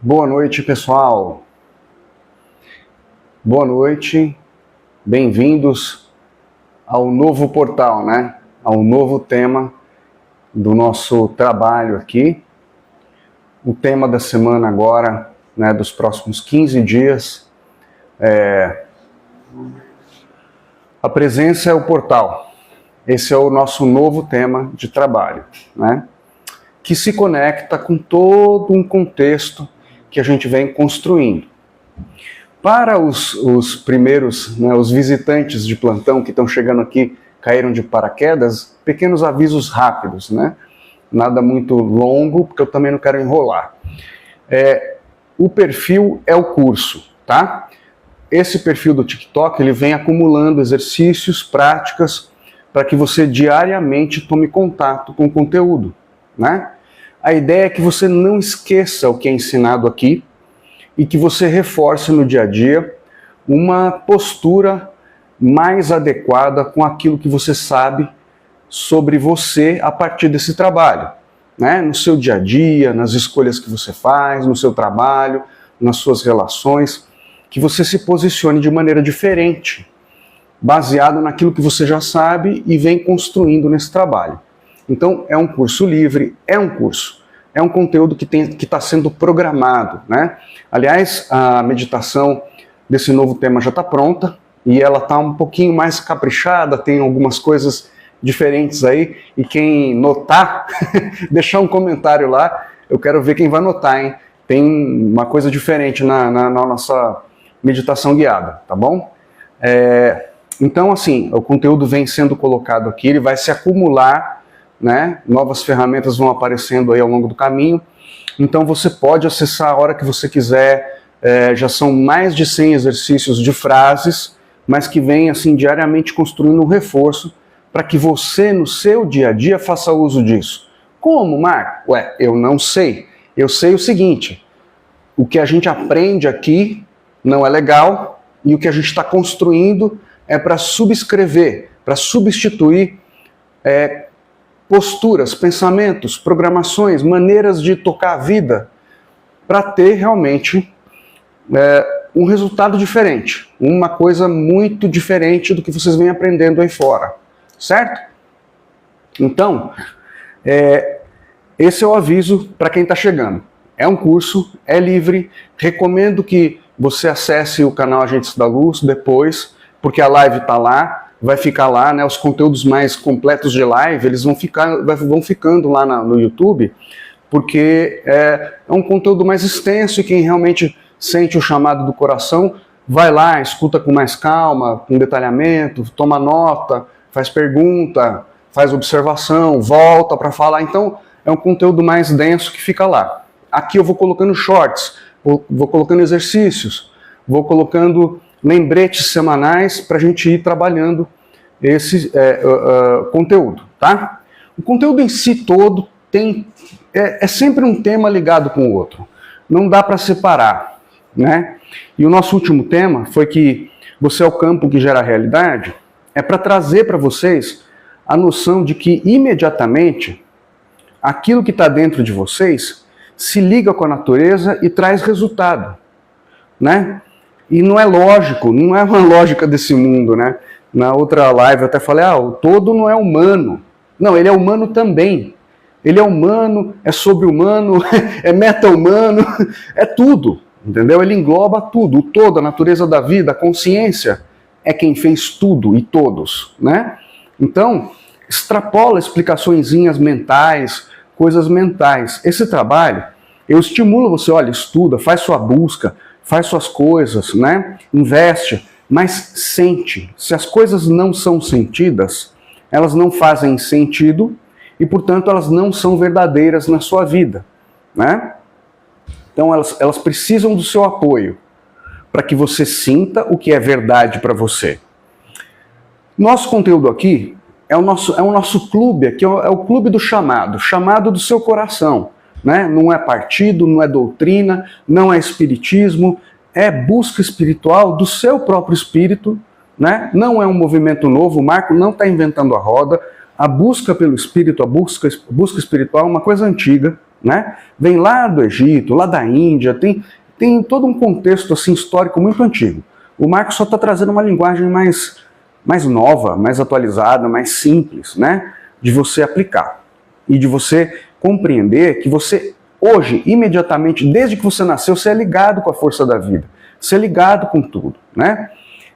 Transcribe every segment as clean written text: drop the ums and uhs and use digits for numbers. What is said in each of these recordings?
Boa noite, pessoal. Boa noite. Bem-vindos ao novo portal, né? Ao novo tema do nosso trabalho aqui. O tema da semana agora, né, dos próximos 15 dias, a presença é o portal. Esse é o nosso novo tema de trabalho, né? Que se conecta com todo um contexto que a gente vem construindo. Para os primeiros, né, os visitantes de plantão que estão chegando aqui, caíram de paraquedas, pequenos avisos rápidos, né? Nada muito longo, porque eu também não quero enrolar. O perfil é o curso, tá? Esse perfil do TikTok, ele vem acumulando exercícios, práticas, para que você diariamente tome contato com o conteúdo, né? A ideia é que você não esqueça o que é ensinado aqui e que você reforce no dia a dia uma postura mais adequada com aquilo que você sabe sobre você a partir desse trabalho, né? No seu dia a dia, nas escolhas que você faz, no seu trabalho, nas suas relações, que você se posicione de maneira diferente, baseado naquilo que você já sabe e vem construindo nesse trabalho. Então, é um curso livre, é um conteúdo que está sendo programado, né? Aliás, a meditação desse novo tema já está pronta e ela está um pouquinho mais caprichada, tem algumas coisas diferentes aí, e quem notar, deixar um comentário lá, eu quero ver quem vai notar, hein? Tem uma coisa diferente na nossa meditação guiada, tá bom? Então, assim, o conteúdo vem sendo colocado aqui, ele vai se acumular, né? Novas ferramentas vão aparecendo aí ao longo do caminho, então você pode acessar a hora que você quiser. Já são mais de 100 exercícios de frases, mas que vem assim diariamente construindo um reforço para que você no seu dia a dia faça uso disso. Como, Marco? Eu não sei. Eu sei o seguinte: o que a gente aprende aqui não é legal e o que a gente está construindo é para subscrever, para substituir posturas, pensamentos, programações, maneiras de tocar a vida, para ter realmente um resultado diferente, uma coisa muito diferente do que vocês vêm aprendendo aí fora, certo? Então, esse é o aviso para quem está chegando. É um curso, é livre, recomendo que você acesse o canal Agentes da Luz depois, porque a live está lá, vai ficar lá, né? Os conteúdos mais completos de live, eles vão ficando lá no YouTube, porque é um conteúdo mais extenso e quem realmente sente o chamado do coração, vai lá, escuta com mais calma, com detalhamento, toma nota, faz pergunta, faz observação, volta para falar. Então, é um conteúdo mais denso que fica lá. Aqui eu vou colocando shorts, vou colocando exercícios, vou colocando lembretes semanais para a gente ir trabalhando esse conteúdo, tá? O conteúdo em si todo é sempre um tema ligado com o outro. Não dá para separar, né? E o nosso último tema foi que você é o campo que gera a realidade, é para trazer para vocês a noção de que imediatamente aquilo que está dentro de vocês se liga com a natureza e traz resultado, né? E não é lógico, não é uma lógica desse mundo, né? Na outra live eu até falei, o todo não é humano. Não, ele é humano também. Ele é humano, é sobre-humano, é meta-humano, é tudo, entendeu? Ele engloba tudo, o todo, a natureza da vida, a consciência é quem fez tudo e todos, né? Então, extrapola explicaçõezinhas mentais, coisas mentais. Esse trabalho, eu estimulo você, olha, estuda, faz sua busca, faz suas coisas, né? Investe, mas sente. Se as coisas não são sentidas, elas não fazem sentido e, portanto, elas não são verdadeiras na sua vida, né? Então, elas precisam do seu apoio para que você sinta o que é verdade para você. Nosso conteúdo aqui é o nosso clube, aqui é o clube do chamado do seu coração. Né? Não é partido, não é doutrina, não é espiritismo, é busca espiritual do seu próprio espírito, né? Não é um movimento novo, o Marco não está inventando a roda, a busca pelo espírito, a busca espiritual é uma coisa antiga, né? Vem lá do Egito, lá da Índia, tem todo um contexto assim, histórico muito antigo. O Marcos só está trazendo uma linguagem mais nova, mais atualizada, mais simples, né? De você aplicar e de você compreender que você hoje, imediatamente, desde que você nasceu, você é ligado com a força da vida, você é ligado com tudo, né?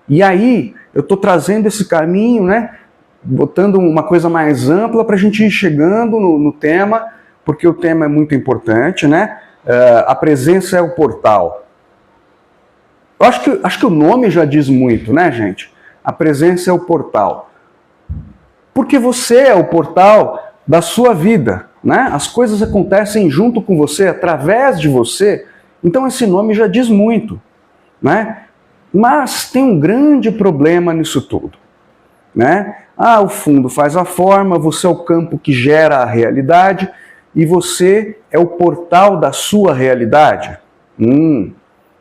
E aí, eu estou trazendo esse caminho, né? Botando uma coisa mais ampla para a gente ir chegando no tema, porque o tema é muito importante, né? A presença é o portal. Eu acho que o nome já diz muito, né, gente? A presença é o portal. Porque você é o portal da sua vida, né? As coisas acontecem junto com você, através de você. Então esse nome já diz muito, né? Mas tem um grande problema nisso tudo, né? O fundo faz a forma, você é o campo que gera a realidade e você é o portal da sua realidade.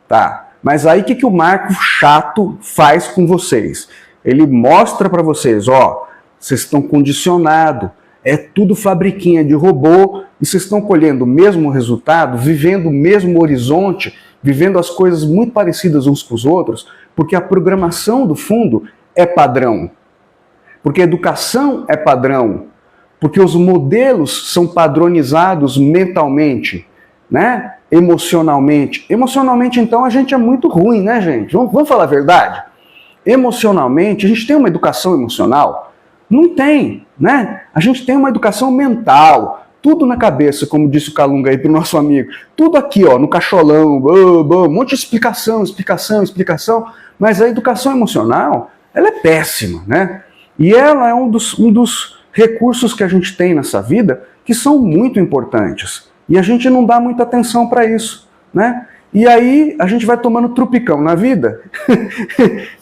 Tá. Mas aí o que o Marco chato faz com vocês? Ele mostra para vocês, ó, vocês estão condicionados, é tudo fabriquinha de robô e vocês estão colhendo o mesmo resultado, vivendo o mesmo horizonte, vivendo as coisas muito parecidas uns com os outros, porque a programação do fundo é padrão, porque a educação é padrão, porque os modelos são padronizados mentalmente, né? Emocionalmente. Emocionalmente, então, a gente é muito ruim, né, gente? Vamos falar a verdade? Emocionalmente, a gente tem uma educação emocional? Não tem, né? A gente tem uma educação mental, tudo na cabeça, como disse o Calunga aí para o nosso amigo. Tudo aqui, ó, no cacholão, um monte de explicação, mas a educação emocional, ela é péssima, né? E ela é um dos recursos que a gente tem nessa vida que são muito importantes. E a gente não dá muita atenção para isso, né? E aí a gente vai tomando trupicão na vida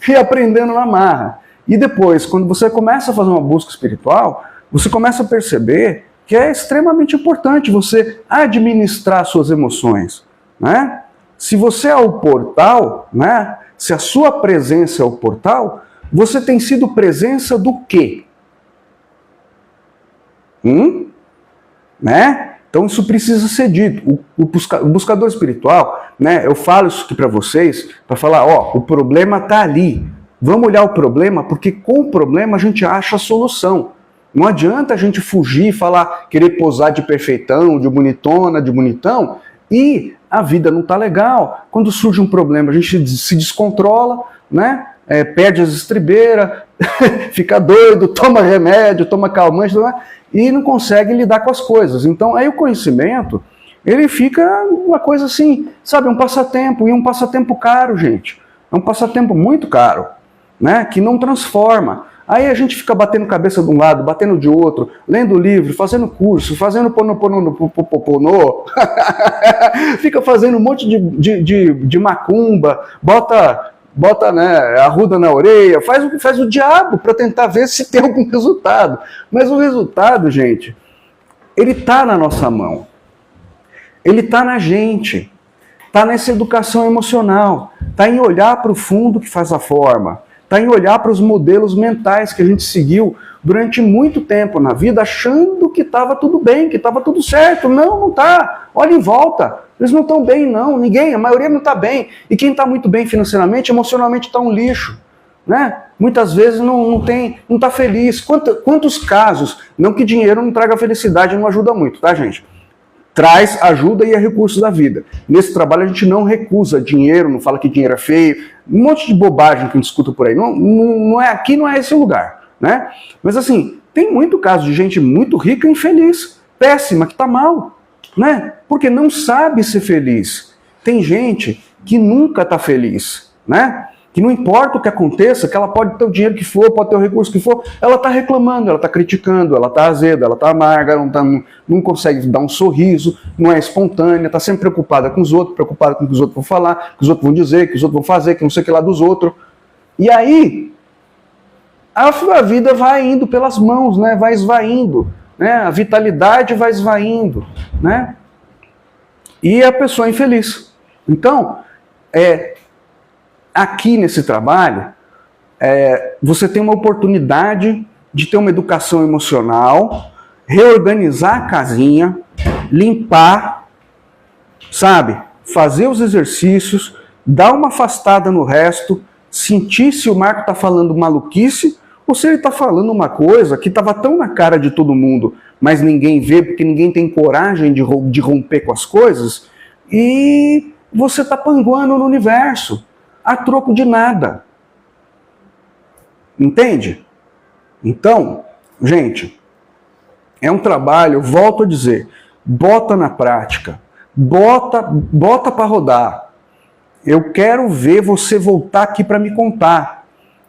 e aprendendo na marra. E depois, quando você começa a fazer uma busca espiritual, você começa a perceber que é extremamente importante você administrar suas emoções, né? Se você é o portal, né? Se a sua presença é o portal, você tem sido presença do quê? Né? Então isso precisa ser dito. O buscador espiritual, né? Eu falo isso aqui para vocês, para falar, ó, o problema está ali. Vamos olhar o problema, porque com o problema a gente acha a solução. Não adianta a gente fugir e falar, querer posar de perfeitão, de bonitona, de bonitão, e a vida não está legal. Quando surge um problema, a gente se descontrola, né? Perde as estribeiras, fica doido, toma remédio, toma calmante, e não consegue lidar com as coisas. Então, aí o conhecimento, ele fica uma coisa assim, sabe, um passatempo, e um passatempo caro, gente. É um passatempo muito caro, né, que não transforma. Aí a gente fica batendo cabeça de um lado, batendo de outro, lendo livro, fazendo curso, fazendo ponopono, fica fazendo um monte de macumba, bota, né, arruda na orelha, faz o diabo para tentar ver se tem algum resultado. Mas o resultado, gente, ele está na nossa mão. Ele está na gente. Está nessa educação emocional. Está em olhar para o fundo que faz a forma. Está em olhar para os modelos mentais que a gente seguiu durante muito tempo na vida, achando que estava tudo bem, que estava tudo certo. Não está. Olha em volta. Eles não estão bem, não. Ninguém, a maioria não está bem. E quem está muito bem financeiramente, emocionalmente está um lixo. Né? Muitas vezes não está feliz. Quantos casos, não que dinheiro não traga felicidade, não ajuda muito, tá, gente? Traz ajuda e é recurso da vida. Nesse trabalho a gente não recusa dinheiro, não fala que dinheiro é feio, um monte de bobagem que a gente escuta por aí. Aqui não é esse o lugar, né? Mas assim, tem muito caso de gente muito rica e infeliz, péssima, que está mal, né? Porque não sabe ser feliz. Tem gente que nunca está feliz, né? Que não importa o que aconteça, que ela pode ter o dinheiro que for, pode ter o recurso que for, ela está reclamando, ela está criticando, ela está azeda, ela está amarga, não consegue dar um sorriso, não é espontânea, está sempre preocupada com os outros, preocupada com o que os outros vão falar, que os outros vão dizer, que os outros vão fazer, que não sei o que lá dos outros. E aí, a vida vai indo pelas mãos, né? Vai esvaindo, né? A vitalidade vai esvaindo, né? E a pessoa é infeliz. Então, aqui nesse trabalho, você tem uma oportunidade de ter uma educação emocional reorganizar a casinha, limpar, sabe? Fazer os exercícios, dar uma afastada no resto, sentir se o Marco está falando maluquice ou se ele está falando uma coisa que estava tão na cara de todo mundo, mas ninguém vê porque ninguém tem coragem de romper com as coisas, e você está panguando no universo, a troco de nada. Entende? Então, gente, é um trabalho, volto a dizer, bota na prática, bota para rodar. Eu quero ver você voltar aqui para me contar.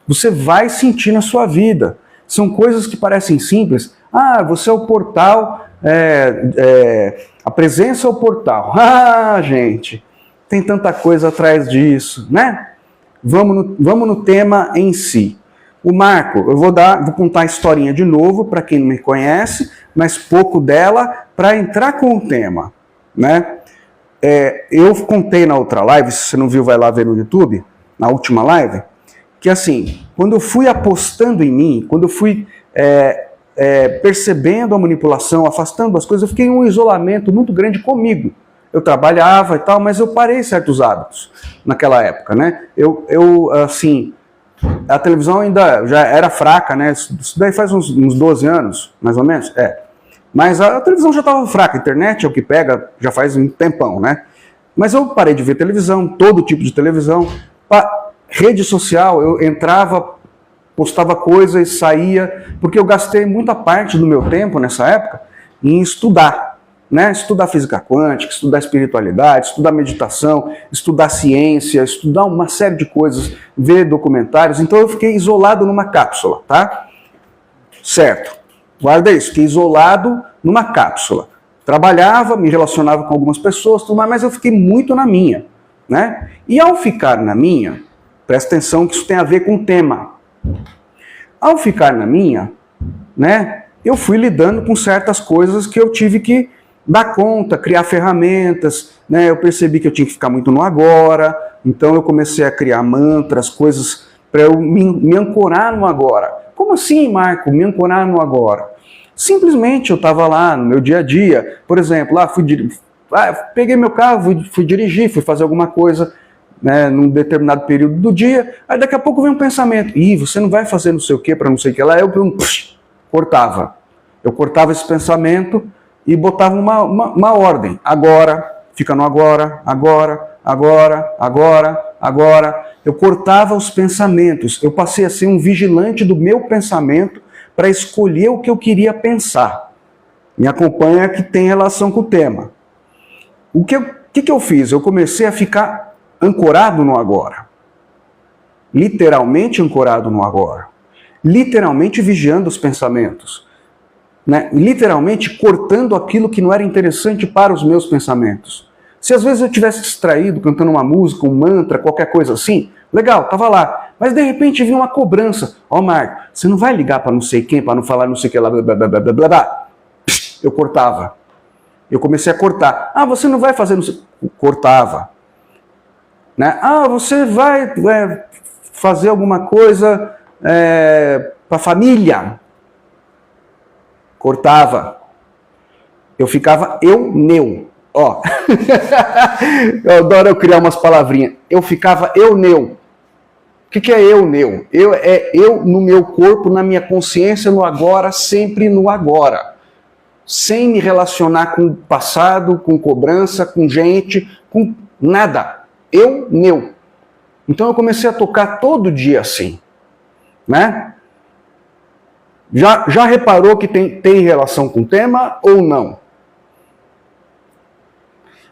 Você vai sentir na sua vida. São coisas que parecem simples. Ah, você é o portal, a presença é o portal. Ah, gente, tem tanta coisa atrás disso, né? Vamos no tema em si. O Marco, eu vou contar a historinha de novo para quem não me conhece, mas pouco dela para entrar com o tema, né? Eu contei na outra live, se você não viu, vai lá ver no YouTube, na última live, que assim, quando eu fui apostando em mim, quando eu fui percebendo a manipulação, afastando as coisas, eu fiquei em um isolamento muito grande comigo. Eu trabalhava e tal, mas eu parei certos hábitos naquela época, né? Assim, a televisão ainda já era fraca, né? Isso daí faz uns 12 anos, mais ou menos, Mas a televisão já estava fraca, a internet é o que pega, já faz um tempão, né? Mas eu parei de ver televisão, todo tipo de televisão. Rede social, eu entrava, postava coisas, saía, porque eu gastei muita parte do meu tempo nessa época em estudar, né? Estudar física quântica, estudar espiritualidade, estudar meditação, estudar ciência, estudar uma série de coisas, ver documentários. Então eu fiquei isolado numa cápsula, tá? Certo. Guarda isso, fiquei isolado numa cápsula. Trabalhava, me relacionava com algumas pessoas, tudo mais, mas eu fiquei muito na minha, né? E ao ficar na minha, presta atenção que isso tem a ver com o tema. Ao ficar na minha, né, eu fui lidando com certas coisas que eu tive que dar conta, criar ferramentas, né? Eu percebi que eu tinha que ficar muito no agora, então eu comecei a criar mantras, coisas para eu me ancorar no agora. Como assim, Marco, me ancorar no agora? Simplesmente eu estava lá no meu dia a dia, por exemplo, peguei meu carro, fui dirigir, fui fazer alguma coisa, né, num determinado período do dia, aí daqui a pouco vem um pensamento, você não vai fazer não sei o que para não sei o que lá, eu cortava. Eu cortava esse pensamento e botava uma ordem. Agora, fica no agora. Eu cortava os pensamentos. Eu passei a ser um vigilante do meu pensamento para escolher o que eu queria pensar. Me acompanha que tem relação com o tema. O que eu fiz? Eu comecei a ficar ancorado no agora. Literalmente ancorado no agora. Literalmente vigiando os pensamentos. Né? Literalmente cortando aquilo que não era interessante para os meus pensamentos. Se às vezes eu tivesse distraído cantando uma música, um mantra, qualquer coisa assim, legal, tava lá. Mas de repente vinha uma cobrança. Marco, você não vai ligar para não sei quem, para não falar não sei o que lá, blá, blá, blá, blá, blá, blá. Eu cortava. Eu comecei a cortar. Você não vai fazer, não sei... Cortava. Né? Você vai fazer alguma coisa para a família. Cortava. Eu ficava eu. Eu adoro eu criar umas palavrinhas. Eu ficava eu. O que é eu? Eu no meu corpo, na minha consciência, no agora, sempre no agora. Sem me relacionar com o passado, com cobrança, com gente, com nada. Eu. Então eu comecei a tocar todo dia assim. Né? Já reparou que tem relação com o tema ou não?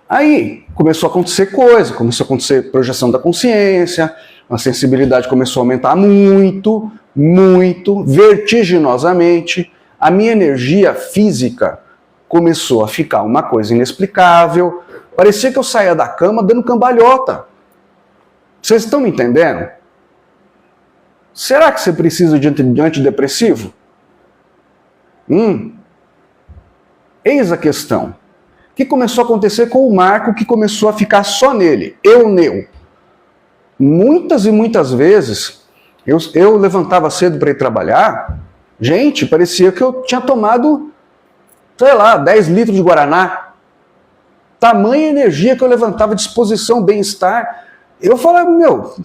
Aí começou a acontecer coisa, começou a acontecer projeção da consciência, a sensibilidade começou a aumentar muito, vertiginosamente. A minha energia física começou a ficar uma coisa inexplicável. Parecia que eu saía da cama dando cambalhota. Vocês estão me entendendo? Será que você precisa de antidepressivo? Eis a questão. O que começou a acontecer com o Marco, que começou a ficar só nele, eu. Muitas e muitas vezes, eu levantava cedo para ir trabalhar, gente, parecia que eu tinha tomado sei lá, 10 litros de Guaraná. Tamanha energia que eu levantava, disposição, bem-estar. Eu falava, meu, o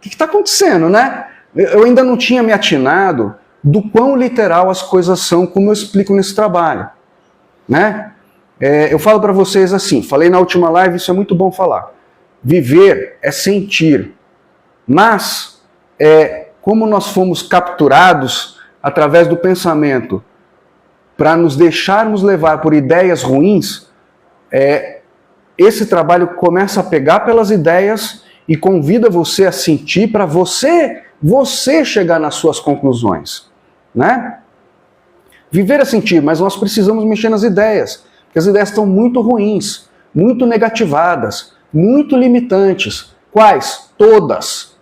que está acontecendo, né? Eu ainda não tinha me atinado do quão literal as coisas são, como eu explico nesse trabalho, né? Eu falo para vocês assim, falei na última live, isso é muito bom falar. Viver é sentir, mas como nós fomos capturados através do pensamento para nos deixarmos levar por ideias ruins, esse trabalho começa a pegar pelas ideias e convida você a sentir para você chegar nas suas conclusões, né? Viver é sentir, mas nós precisamos mexer nas ideias, porque as ideias estão muito ruins, muito negativadas, muito limitantes. Quais? Todas.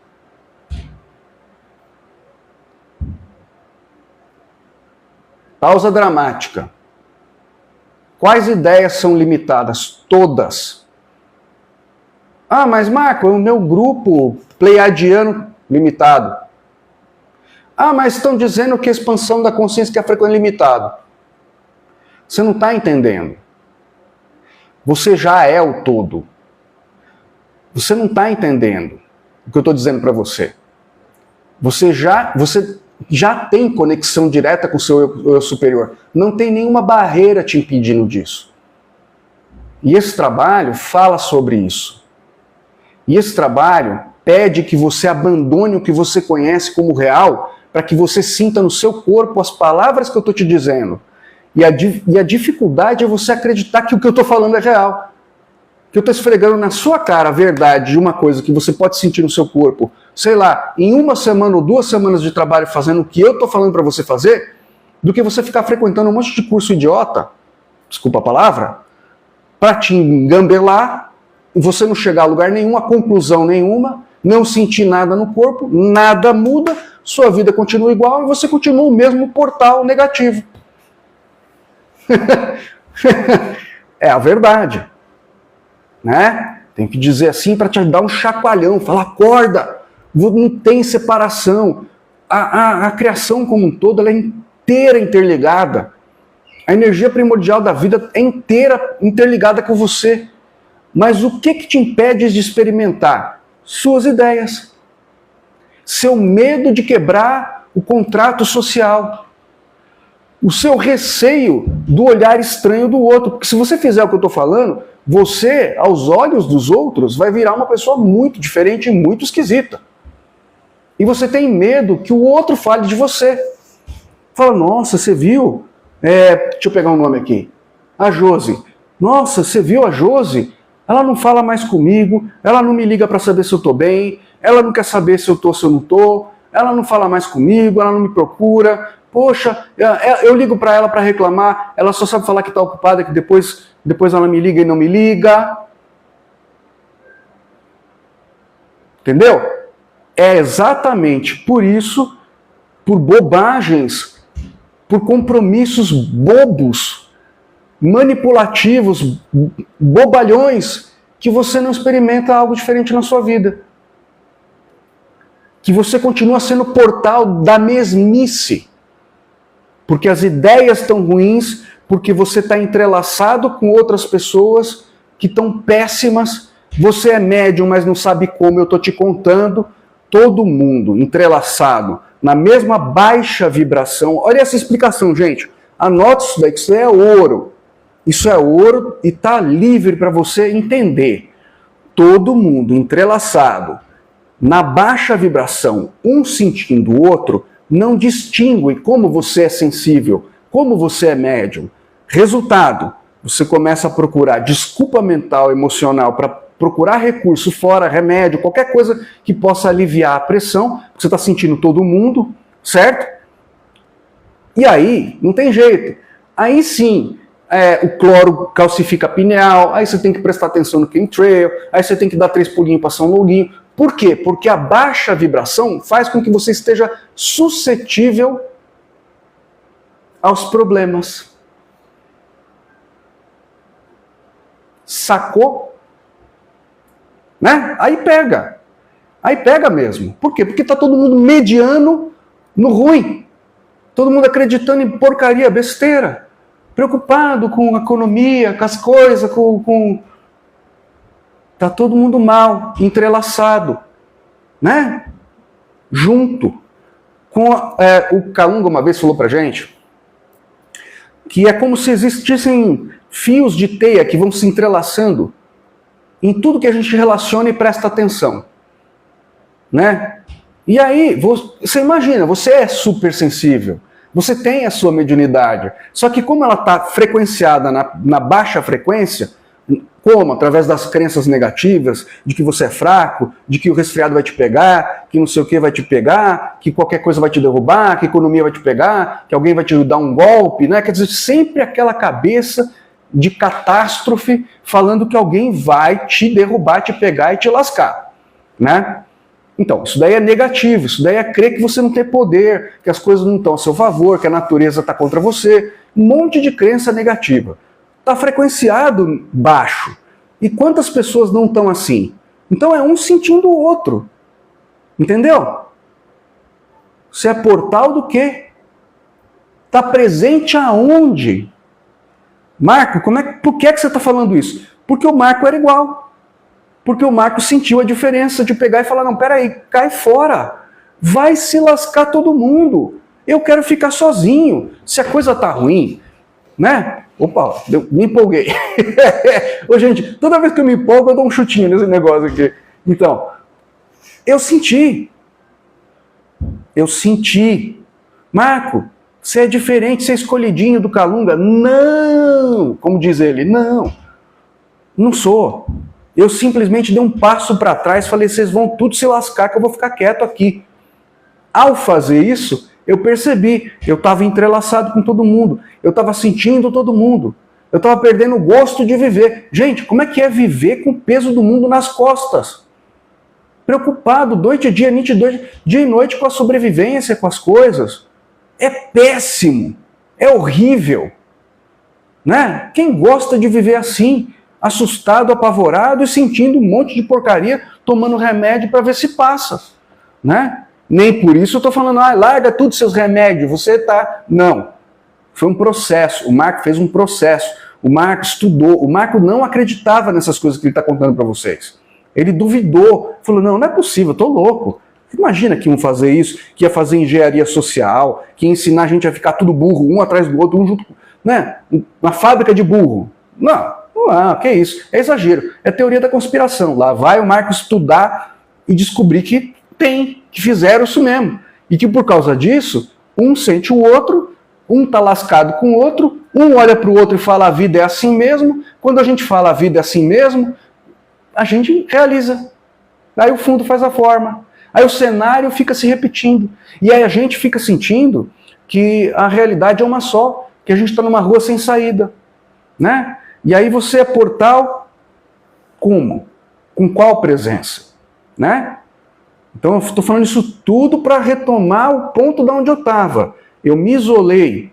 Pausa dramática. Quais ideias são limitadas? Todas. Ah, mas Marco, o meu grupo pleiadiano limitado. Ah, mas estão dizendo que a expansão da consciência que é frequente é limitado. Você não está entendendo. Você já é o todo. Você não está entendendo o que eu estou dizendo para você. Você já tem conexão direta com o seu eu superior. Não tem nenhuma barreira te impedindo disso. E esse trabalho fala sobre isso. E esse trabalho pede que você abandone o que você conhece como real, para que você sinta no seu corpo as palavras que eu estou te dizendo. E a dificuldade é você acreditar que o que eu estou falando é real. Que eu estou esfregando na sua cara a verdade de uma coisa que você pode sentir no seu corpo, sei lá, em 1 semana ou 2 semanas de trabalho fazendo o que eu estou falando para você fazer, do que você ficar frequentando um monte de curso idiota, desculpa a palavra, para te engambelar, você não chegar a lugar nenhum, a conclusão nenhuma, não sentir nada no corpo, nada muda, sua vida continua igual e você continua o mesmo portal negativo. É a verdade. Né? Tem que dizer assim para te dar um chacoalhão, falar, acorda, não tem separação. A criação como um todo ela é inteira interligada. A energia primordial da vida é inteira interligada com você. Mas o que te impede de experimentar? Suas ideias. Seu medo de quebrar o contrato social. O seu receio do olhar estranho do outro. Porque se você fizer o que eu estou falando, você, aos olhos dos outros, vai virar uma pessoa muito diferente e muito esquisita. E você tem medo que o outro fale de você. Fala, nossa, você viu? Deixa eu pegar um nome aqui. A Josi. Nossa, você viu a Josi? Ela não fala mais comigo, ela não me liga para saber se eu estou bem, ela não quer saber se eu estou, se eu não estou, ela não fala mais comigo, ela não me procura. Poxa, eu ligo para ela para reclamar, ela só sabe falar que está ocupada, que depois ela me liga e não me liga. Entendeu? É exatamente por isso, por bobagens, por compromissos bobos, manipulativos, bobalhões, que você não experimenta algo diferente na sua vida. Que você continua sendo portal da mesmice. Porque as ideias estão ruins, porque você está entrelaçado com outras pessoas que estão péssimas. Você é médium, mas não sabe como, eu estou te contando. Todo mundo entrelaçado na mesma baixa vibração. Olha essa explicação, gente. Anote isso daí, que isso é ouro. Isso é ouro e está livre para você entender. Todo mundo entrelaçado na baixa vibração, um sentindo o outro, não distingue como você é sensível, como você é médium. Resultado, você começa a procurar desculpa mental, emocional, para procurar recurso fora, remédio, qualquer coisa que possa aliviar a pressão, porque você está sentindo todo mundo, certo? E aí, não tem jeito. Aí sim, o cloro calcifica a pineal, aí você tem que prestar atenção no chemtrail, aí você tem que dar 3 pulinhos para São Longuinho. Por quê? Porque a baixa vibração faz com que você esteja suscetível aos problemas. Sacou? Né? Aí pega. Aí pega mesmo. Por quê? Porque está todo mundo mediano no ruim. Todo mundo acreditando em porcaria, besteira. preocupado com a economia, com as coisas, Tá todo mundo mal, entrelaçado, né? Junto. O Calunga uma vez falou pra gente que é como se existissem fios de teia que vão se entrelaçando em tudo que a gente relaciona e presta atenção, né? E aí, você imagina, você é super sensível, você tem a sua mediunidade, só que como ela está frequenciada na baixa frequência, como? Através das crenças negativas, de que você é fraco, de que o resfriado vai te pegar, que não sei o que vai te pegar, que qualquer coisa vai te derrubar, que a economia vai te pegar, que alguém vai te dar um golpe, né? Quer dizer, sempre aquela cabeça de catástrofe falando que alguém vai te derrubar, te pegar e te lascar, né? Então, isso daí é negativo, isso daí é crer que você não tem poder, que as coisas não estão a seu favor, que a natureza está contra você, um monte de crença negativa. Está frequenciado baixo. E quantas pessoas não estão assim? Então é um sentindo o outro. Entendeu? Você é portal do quê? Está presente aonde? Marco, por que você está falando isso? Porque o Marco era igual. Porque o Marco sentiu a diferença de pegar e falar, não, peraí, cai fora. Vai se lascar todo mundo. Eu quero ficar sozinho. Se a coisa está ruim, né? Opa, me empolguei. Ô, gente, toda vez que eu me empolgo, eu dou um chutinho nesse negócio aqui. Então, eu senti. Marco, você é diferente, você é escolhidinho do Calunga. Não! Como diz ele, não sou. Eu simplesmente dei um passo para trás, falei, vocês vão tudo se lascar que eu vou ficar quieto aqui. Ao fazer isso, eu percebi, eu estava entrelaçado com todo mundo, eu estava sentindo todo mundo, eu estava perdendo o gosto de viver. Gente, como é que é viver com o peso do mundo nas costas? Preocupado, noite e dia, dia e noite com a sobrevivência, com as coisas. É péssimo, é horrível. Né? Quem gosta de viver assim, assustado, apavorado e sentindo um monte de porcaria, tomando remédio para ver se passa, né? Nem por isso eu estou falando, larga tudo seus remédios, você tá... Não. Foi um processo. O Marco fez um processo. O Marco estudou. O Marco não acreditava nessas coisas que ele está contando para vocês. Ele duvidou. Falou, não é possível, eu estou louco. Imagina que iam fazer isso, que ia fazer engenharia social, que ia ensinar a gente a ficar tudo burro, um atrás do outro, um junto... Né? Uma fábrica de burro. Não, que isso. É exagero. É teoria da conspiração. Lá vai o Marco estudar e descobrir que fizeram isso mesmo. E que por causa disso, um sente o outro, um tá lascado com o outro, um olha para o outro e fala a vida é assim mesmo. Quando a gente fala a vida é assim mesmo, a gente realiza. Aí o fundo faz a forma. Aí o cenário fica se repetindo. E aí a gente fica sentindo que a realidade é uma só, que a gente está numa rua sem saída. Né? E aí você é portal como? Com qual presença? Né? Então eu estou falando isso tudo para retomar o ponto de onde eu estava. Eu me isolei.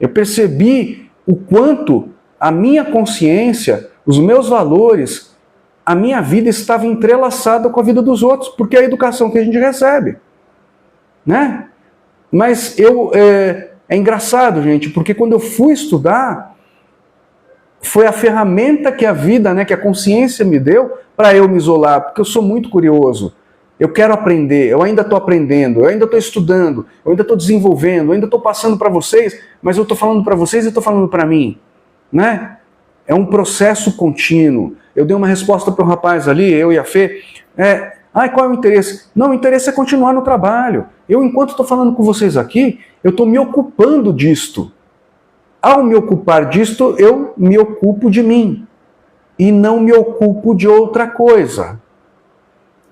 Eu percebi o quanto a minha consciência, os meus valores, a minha vida estava entrelaçada com a vida dos outros, porque é a educação que a gente recebe. Né? Mas é engraçado, gente, porque quando eu fui estudar, foi a ferramenta que a vida, né, que a consciência me deu para eu me isolar, porque eu sou muito curioso. Eu quero aprender, eu ainda estou aprendendo, eu ainda estou estudando, eu ainda estou desenvolvendo, eu ainda estou passando para vocês, mas eu estou falando para vocês e estou falando para mim. Né? É um processo contínuo. Eu dei uma resposta para um rapaz ali, eu e a Fê, qual é o interesse? Não, o interesse é continuar no trabalho. Eu, enquanto estou falando com vocês aqui, eu estou me ocupando disto. Ao me ocupar disto, eu me ocupo de mim. E não me ocupo de outra coisa.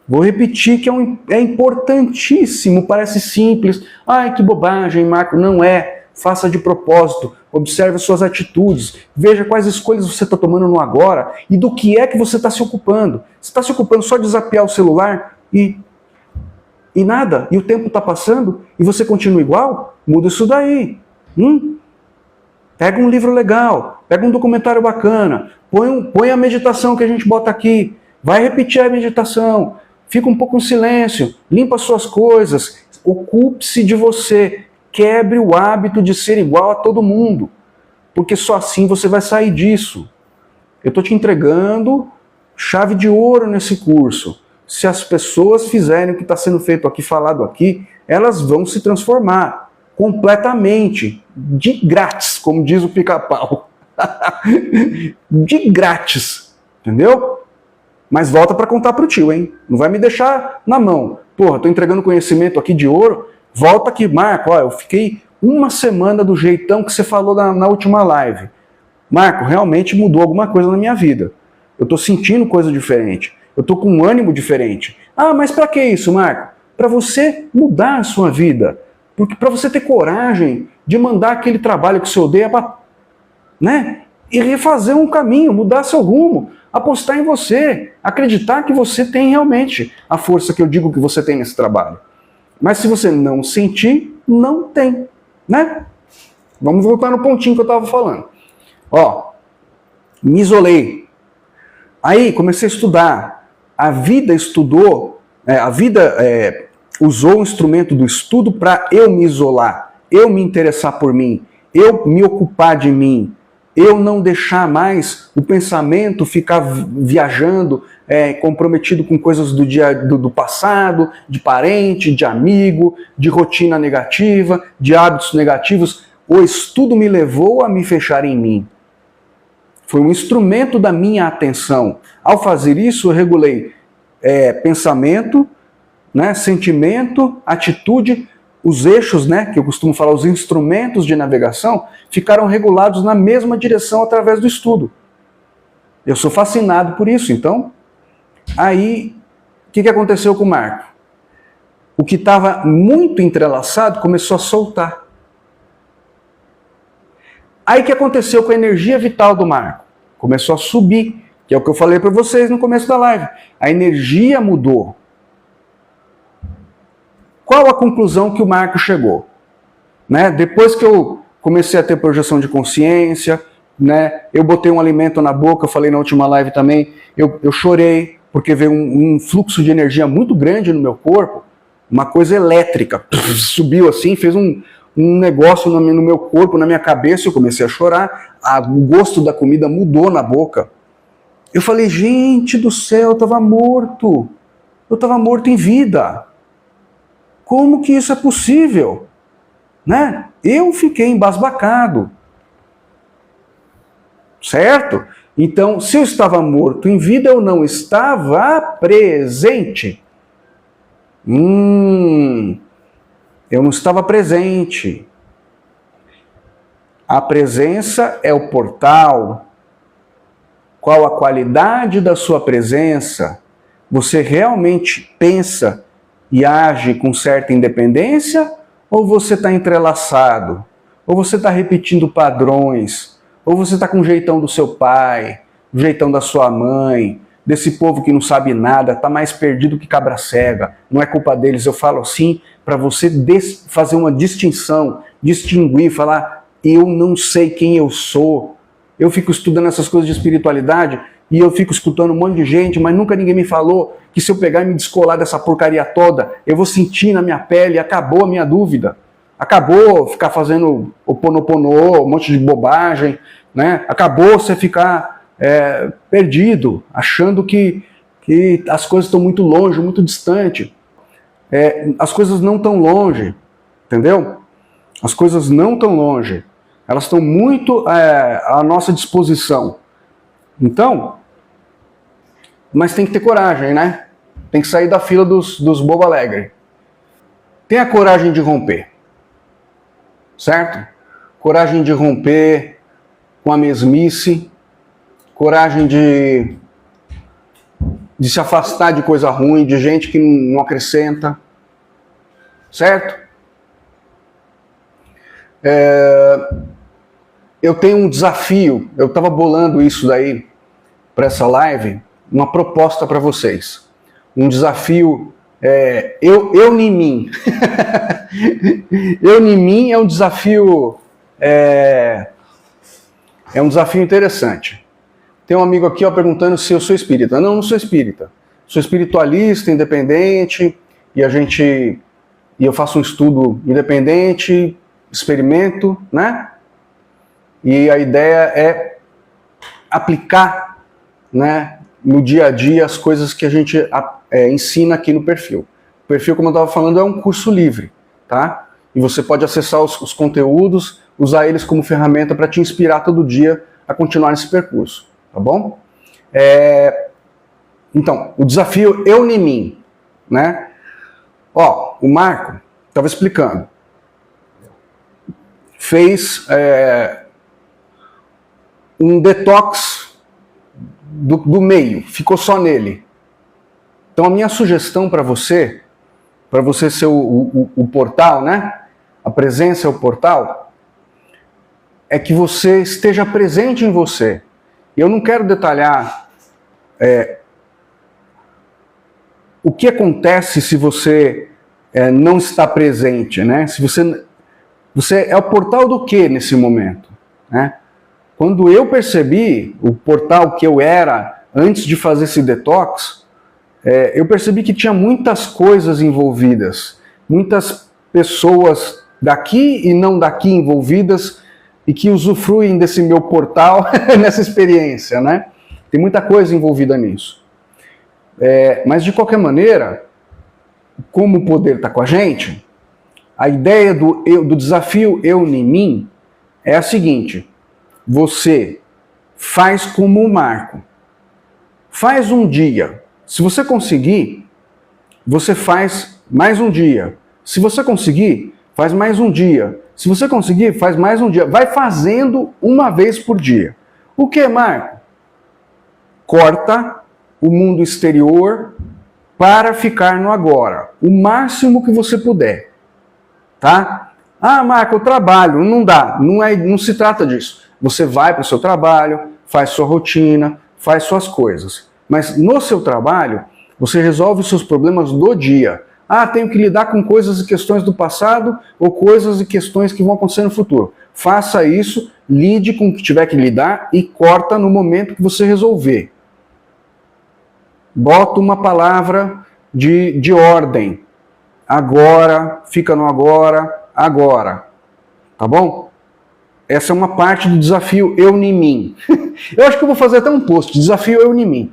Vou repetir que é importantíssimo, parece simples. Ai, que bobagem, Marco. Não é. Faça de propósito. Observe suas atitudes. Veja quais escolhas você está tomando no agora e do que é que você está se ocupando. Você está se ocupando só de zapear o celular e nada? E o tempo está passando e você continua igual? Muda isso daí. Pega um livro legal, pega um documentário bacana, põe a meditação que a gente bota aqui, vai repetir a meditação, fica um pouco em silêncio, limpa as suas coisas, ocupe-se de você, quebre o hábito de ser igual a todo mundo. porque só assim você vai sair disso. Eu estou te entregando chave de ouro nesse curso. Se as pessoas fizerem o que está sendo feito aqui, falado aqui, elas vão se transformar completamente, de grátis, como diz o Pica-Pau. De grátis, entendeu? Mas volta para contar pro tio, hein? Não vai me deixar na mão. Porra, tô entregando conhecimento aqui de ouro, volta aqui, Marco, ó, eu fiquei uma semana do jeitão que você falou na última live. Marco, realmente mudou alguma coisa na minha vida. Eu tô sentindo coisa diferente. Eu tô com um ânimo diferente. Ah, mas para que isso, Marco? Para você mudar a sua vida. Porque para você ter coragem de mandar aquele trabalho que você odeia, né? E refazer um caminho, mudar seu rumo, apostar em você, acreditar que você tem realmente a força que eu digo que você tem nesse trabalho. Mas se você não sentir, não tem, né? Vamos voltar no pontinho que eu estava falando. Ó, me isolei. Aí comecei a estudar. A vida estudou, usou o instrumento do estudo para eu me isolar, eu me interessar por mim, eu me ocupar de mim, eu não deixar mais o pensamento ficar viajando, comprometido com coisas do passado, de parente, de amigo, de rotina negativa, de hábitos negativos. O estudo me levou a me fechar em mim. Foi um instrumento da minha atenção. Ao fazer isso, eu regulei pensamento, né, sentimento, atitude, os eixos, né, que eu costumo falar, os instrumentos de navegação, ficaram regulados na mesma direção através do estudo. Eu sou fascinado por isso. Então, aí, o que aconteceu com o Marco? O que estava muito entrelaçado começou a soltar. Aí o que aconteceu com a energia vital do Marco? Começou a subir, que é o que eu falei para vocês no começo da live. A energia mudou. Qual a conclusão que o Marco chegou? Né? Depois que eu comecei a ter projeção de consciência, né? Eu botei um alimento na boca, eu falei na última live também, eu chorei, porque veio um fluxo de energia muito grande no meu corpo, uma coisa elétrica, subiu assim, fez um negócio no meu corpo, na minha cabeça, eu comecei a chorar, o gosto da comida mudou na boca. Eu falei, gente do céu, eu estava morto em vida. Como que isso é possível? Né? Eu fiquei embasbacado. Certo? Então, se eu estava morto em vida, eu não estava presente. Eu não estava presente. A presença é o portal. Qual a qualidade da sua presença? Você realmente pensa e age com certa independência? Ou você está entrelaçado? Ou você está repetindo padrões? Ou você está com o jeitão do seu pai, o jeitão da sua mãe, desse povo que não sabe nada, está mais perdido que cabra cega? Não é culpa deles, eu falo assim para você fazer uma distinção, distinguir, falar, eu não sei quem eu sou. Eu fico estudando essas coisas de espiritualidade e eu fico escutando um monte de gente, mas nunca ninguém me falou que se eu pegar e me descolar dessa porcaria toda, eu vou sentir na minha pele, acabou a minha dúvida. Acabou ficar fazendo oponopono, um monte de bobagem, né? Acabou você ficar perdido, achando que as coisas estão muito longe, muito distante. As coisas não estão longe, entendeu? As coisas não estão longe. Elas estão muito à nossa disposição. Então, mas tem que ter coragem, né? Tem que sair da fila dos bobo alegre. Tenha coragem de romper. Certo? Coragem de romper com a mesmice. Coragem de se afastar de coisa ruim, de gente que não acrescenta. Certo? Eu tenho um desafio, eu estava bolando isso daí para essa live, uma proposta para vocês. Um desafio, eu em mim. Eu em mim é um desafio, um desafio interessante. Tem um amigo aqui perguntando se eu sou espírita. Não, não sou espírita. Sou espiritualista, independente, e eu faço um estudo independente, experimento, né? e a ideia é aplicar, né, no dia a dia as coisas que a gente ensina aqui no perfil. O perfil, como eu estava falando, é um curso livre, tá? E você pode acessar os conteúdos, usar eles como ferramenta para te inspirar todo dia a continuar nesse percurso, tá bom? Então, o desafio Eu em Mim, né? Ó, o Marco estava explicando. Fez um detox do meio, ficou só nele. Então a minha sugestão para você ser o portal, né? A presença é o portal, é que você esteja presente em você. E eu não quero detalhar o que acontece se você não está presente, né? Se você é o portal do que nesse momento, né? Quando eu percebi o portal que eu era antes de fazer esse detox, eu percebi que tinha muitas coisas envolvidas, muitas pessoas daqui e não daqui envolvidas e que usufruem desse meu portal nessa experiência, né? Tem muita coisa envolvida nisso. Mas de qualquer maneira, como o poder está com a gente, a ideia do desafio Eu em Mim é a seguinte: você faz como o Marco. Faz um dia. Se você conseguir, você faz mais um dia. Se você conseguir, faz mais um dia. Se você conseguir, faz mais um dia. Vai fazendo uma vez por dia. O que, Marco? Corta o mundo exterior para ficar no agora. O máximo que você puder. Tá? Ah, Marco, eu trabalho. Não dá. Não se trata disso. Você vai para o seu trabalho, faz sua rotina, faz suas coisas. Mas no seu trabalho, você resolve os seus problemas do dia. Ah, tenho que lidar com coisas e questões do passado ou coisas e questões que vão acontecer no futuro. Faça isso, lide com o que tiver que lidar e corta no momento que você resolver. Bota uma palavra de ordem. Agora, fica no agora, agora. Tá bom? Essa é uma parte do desafio Eu em Mim. Eu acho que eu vou fazer até um post, desafio Eu em Mim.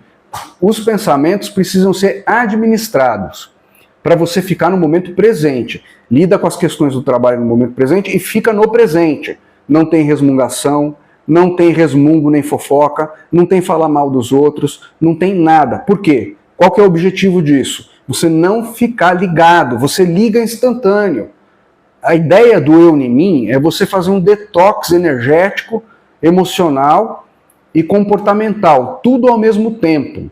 Os pensamentos precisam ser administrados para você ficar no momento presente. Lida com as questões do trabalho no momento presente e fica no presente. Não tem resmungação, não tem resmungo nem fofoca, não tem falar mal dos outros, não tem nada. Por quê? Qual que é o objetivo disso? Você não ficar ligado, você liga instantâneo. A ideia do Eu em Mim é você fazer um detox energético, emocional e comportamental, tudo ao mesmo tempo,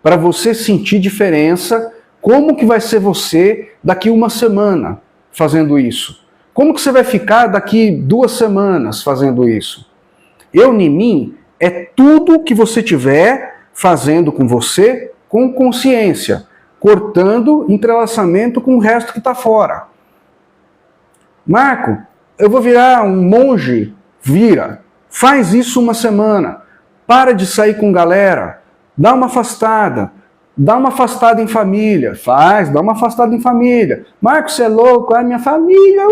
para você sentir diferença. Como que vai ser você daqui uma semana fazendo isso? Como que você vai ficar daqui 2 semanas fazendo isso? Eu em Mim é tudo que você tiver fazendo com você com consciência, cortando entrelaçamento com o resto que está fora. Marco, eu vou virar um monge? Vira. Faz isso uma semana. Para de sair com galera. Dá uma afastada. Dá uma afastada em família. Dá uma afastada em família. Marco, você é louco? É minha família.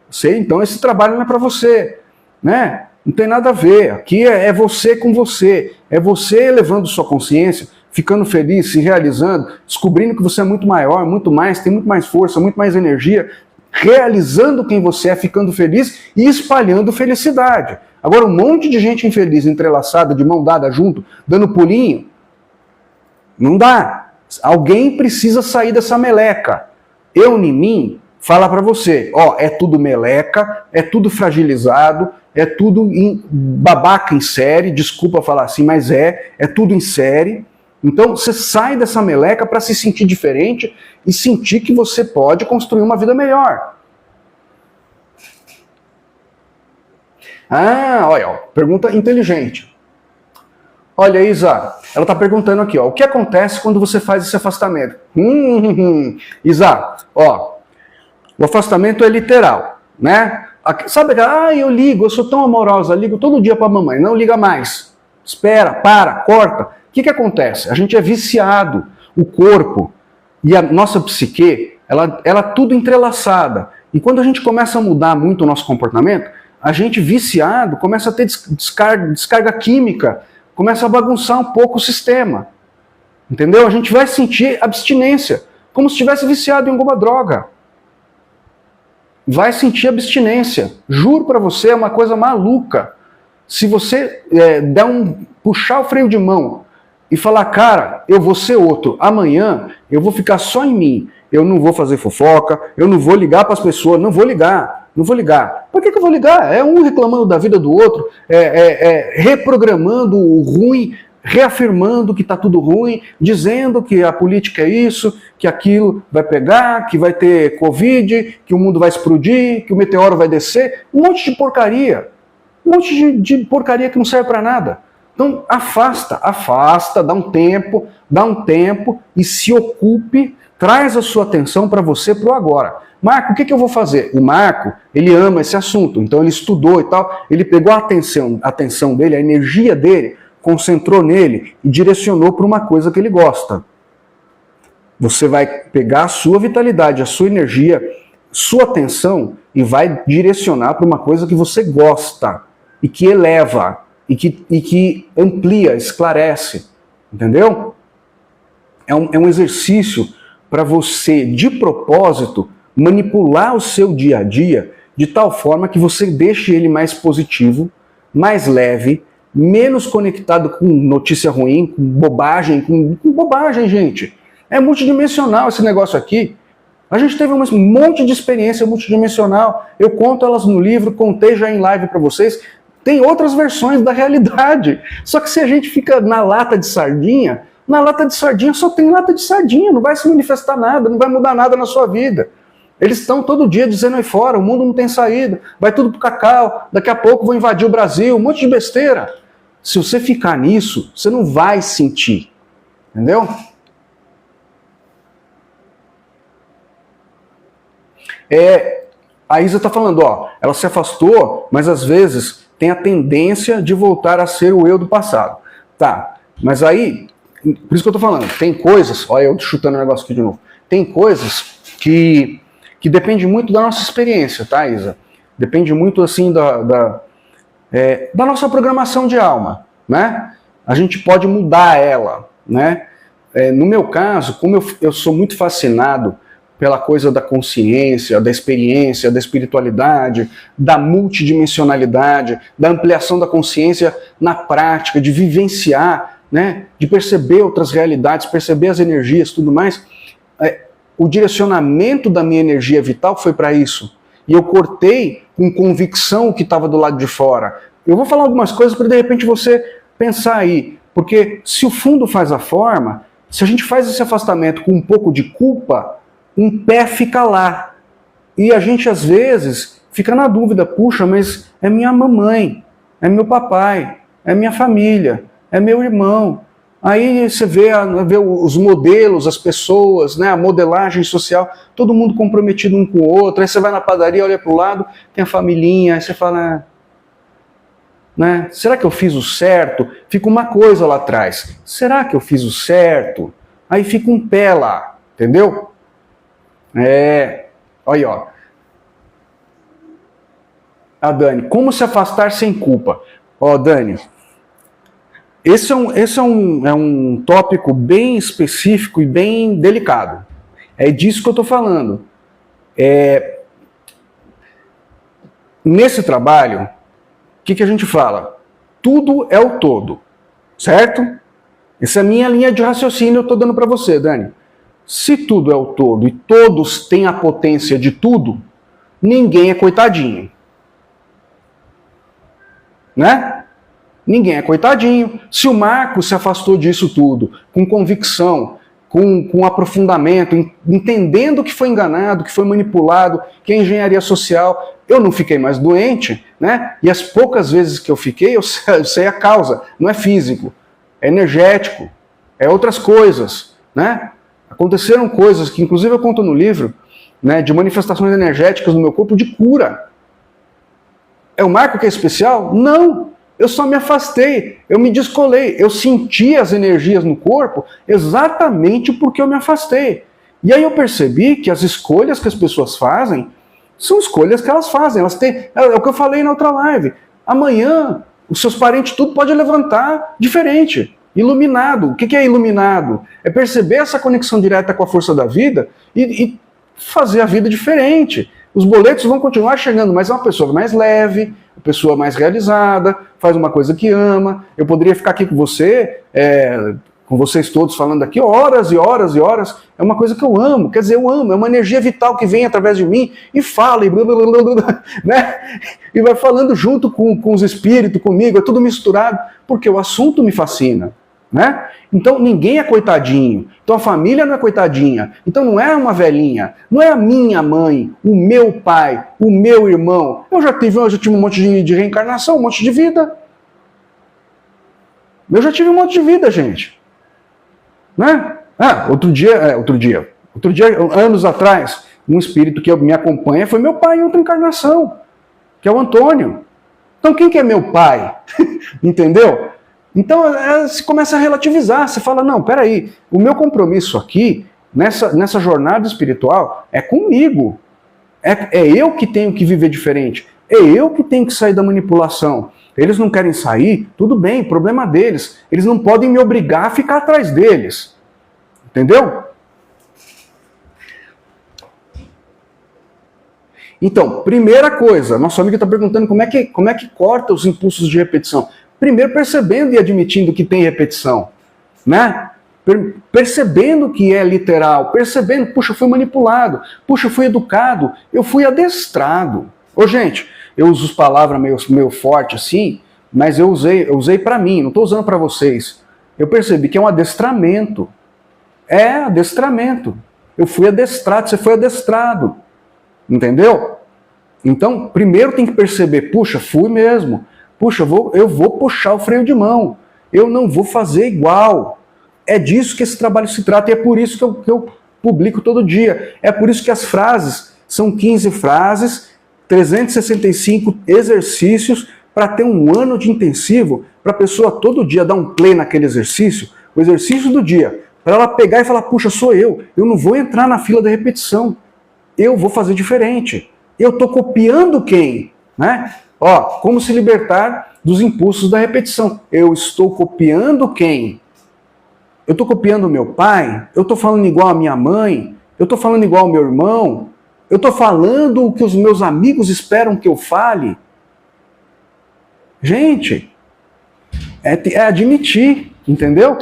Sei, então esse trabalho não é para você. Né? Não tem nada a ver. Aqui é você com você. É você elevando sua consciência, ficando feliz, se realizando, descobrindo que você é muito maior, muito mais, tem muito mais força, muito mais energia, realizando quem você é, ficando feliz e espalhando felicidade. Agora, um monte de gente infeliz, entrelaçada, de mão dada junto, dando pulinho, não dá. Alguém precisa sair dessa meleca. Eu em Mim fala para você, ó, é tudo meleca, é tudo fragilizado, é tudo babaca em série, desculpa falar assim, mas é tudo em série. Então você sai dessa meleca para se sentir diferente e sentir que você pode construir uma vida melhor. Ah, olha, ó, pergunta inteligente. Olha, Isa, ela está perguntando aqui, ó, o que acontece quando você faz esse afastamento? Isa, ó, o afastamento é literal, né? Sabe, eu ligo, eu sou tão amorosa, ligo todo dia para a mamãe, não liga mais. Espera, para, corta. O que acontece? A gente é viciado, o corpo e a nossa psique, ela tudo entrelaçada. E quando a gente começa a mudar muito o nosso comportamento, a gente viciado começa a ter descarga química, começa a bagunçar um pouco o sistema. Entendeu? A gente vai sentir abstinência, como se estivesse viciado em alguma droga. Vai sentir abstinência. Juro para você, é uma coisa maluca. Se você puxar o freio de mão e falar, cara, eu vou ser outro, amanhã eu vou ficar só em mim, eu não vou fazer fofoca, eu não vou ligar para as pessoas, não vou ligar. Por que eu vou ligar? É um reclamando da vida do outro, reprogramando o ruim, reafirmando que está tudo ruim, dizendo que a política é isso, que aquilo vai pegar, que vai ter Covid, que o mundo vai explodir, que o meteoro vai descer, um monte de porcaria. Um monte de porcaria que não serve para nada. Então afasta, dá um tempo e se ocupe, traz a sua atenção para você, para o agora. Marco, o que eu vou fazer? O Marco, ele ama esse assunto, então ele estudou e tal, ele pegou a atenção dele, a energia dele, concentrou nele e direcionou para uma coisa que ele gosta. Você vai pegar a sua vitalidade, a sua energia, sua atenção e vai direcionar para uma coisa que você gosta e que eleva e que amplia, esclarece. Entendeu? É um exercício para você, de propósito, manipular o seu dia a dia de tal forma que você deixe ele mais positivo, mais leve, menos conectado com notícia ruim, com bobagem, gente. É multidimensional esse negócio aqui. A gente teve um monte de experiência multidimensional. Eu conto elas no livro, contei já em live para vocês. Tem outras versões da realidade. Só que se a gente fica na lata de sardinha só tem lata de sardinha, não vai se manifestar nada, não vai mudar nada na sua vida. Eles estão todo dia dizendo aí fora, o mundo não tem saída, vai tudo pro cacau, daqui a pouco vou invadir o Brasil, um monte de besteira. Se você ficar nisso, você não vai sentir. Entendeu? A Isa está falando, ela se afastou, mas às vezes tem a tendência de voltar a ser o eu do passado. Tá, mas aí, por isso que eu estou falando, tem coisas, olha eu chutando o negócio aqui de novo, tem coisas que depende muito da nossa experiência, tá, Isa? Depende muito, assim, da nossa programação de alma, né? A gente pode mudar ela, né? No meu caso, como eu sou muito fascinado pela coisa da consciência, da experiência, da espiritualidade, da multidimensionalidade, da ampliação da consciência na prática, de vivenciar, né? De perceber outras realidades, perceber as energias, tudo mais, o direcionamento da minha energia vital foi para isso. E eu cortei com convicção o que estava do lado de fora. Eu vou falar algumas coisas para de repente você pensar aí. Porque se o fundo faz a forma, se a gente faz esse afastamento com um pouco de culpa, um pé fica lá. E a gente às vezes fica na dúvida, puxa, mas é minha mamãe, é meu papai, é minha família, é meu irmão. Aí você vê os modelos, as pessoas, né, a modelagem social, todo mundo comprometido um com o outro. Aí você vai na padaria, olha para o lado, tem a familhinha, aí você fala, né, será que eu fiz o certo? Fica uma coisa lá atrás. Será que eu fiz o certo? Aí fica um pé lá, entendeu? Olha aí, a Dani, como se afastar sem culpa? Dani, esse é um tópico bem específico e bem delicado. É disso que eu estou falando. Nesse trabalho, o que a gente fala? Tudo é o todo, certo? Essa é a minha linha de raciocínio, eu estou dando para você, Dani. Se tudo é o todo e todos têm a potência de tudo, ninguém é coitadinho. Né? Ninguém é coitadinho. Se o Marco se afastou disso tudo, com convicção, com aprofundamento, entendendo que foi enganado, que foi manipulado, que é engenharia social, eu não fiquei mais doente, né? E as poucas vezes que eu fiquei, eu sei a causa. Não é físico, é energético, é outras coisas, né? Aconteceram coisas que, inclusive, eu conto no livro, né, de manifestações energéticas no meu corpo de cura. É o Marco que é especial? Não! Eu só me afastei, eu me descolei, eu senti as energias no corpo exatamente porque eu me afastei. E aí eu percebi que as escolhas que as pessoas fazem São escolhas que elas fazem. Elas têm, é o que eu falei na outra live. Amanhã, os seus parentes tudo pode levantar diferente. Iluminado. O que é iluminado? É perceber essa conexão direta com a força da vida e fazer a vida diferente. Os boletos vão continuar chegando, mas é uma pessoa mais leve, uma pessoa mais realizada, faz uma coisa que ama. Eu poderia ficar aqui com você, com vocês todos falando aqui horas e horas e horas. É uma coisa que eu amo, quer dizer, eu amo, é uma energia vital que vem através de mim e fala, e blá, blá, blá, blá, né? E vai falando junto com os espíritos, comigo, é tudo misturado, porque o assunto me fascina. Né? Então ninguém é coitadinho, então a família não é coitadinha, então não é uma velhinha, não é a minha mãe, o meu pai, o meu irmão. Eu já tive um monte de reencarnação, um monte de vida. Eu já tive um monte de vida, gente. Né? Outro dia, anos atrás, um espírito que me acompanha foi meu pai em outra encarnação, que é o Antônio. Então quem que é meu pai? Entendeu? Então você começa a relativizar, você fala, não, peraí, o meu compromisso aqui, nessa jornada espiritual, é comigo. É eu que tenho que viver diferente, é eu que tenho que sair da manipulação. Eles não querem sair, tudo bem, problema deles. Eles não podem me obrigar a ficar atrás deles. Entendeu? Então, primeira coisa, nosso amigo está perguntando como é que corta os impulsos de repetição. Primeiro percebendo e admitindo que tem repetição, né? Percebendo que é literal, percebendo, puxa, eu fui manipulado, puxa, eu fui educado, eu fui adestrado. Ô, gente, eu uso palavras meio forte assim, mas eu usei para mim, não estou usando para vocês. Eu percebi que é um adestramento. É adestramento. Eu fui adestrado, você foi adestrado. Entendeu? Então, primeiro tem que perceber, puxa, fui mesmo. Puxa, eu vou puxar o freio de mão. Eu não vou fazer igual. É disso que esse trabalho se trata e é por isso que eu publico todo dia. É por isso que as frases são 15 frases, 365 exercícios para ter um ano de intensivo, para a pessoa todo dia dar um play naquele exercício, o exercício do dia, para ela pegar e falar, puxa, sou eu não vou entrar na fila da repetição, eu vou fazer diferente. Eu estou copiando quem? Né? Como se libertar dos impulsos da repetição. Eu estou copiando quem? Eu estou copiando o meu pai? Eu estou falando igual a minha mãe? Eu estou falando igual ao meu irmão? Eu estou falando o que os meus amigos esperam que eu fale? Gente, é admitir, entendeu?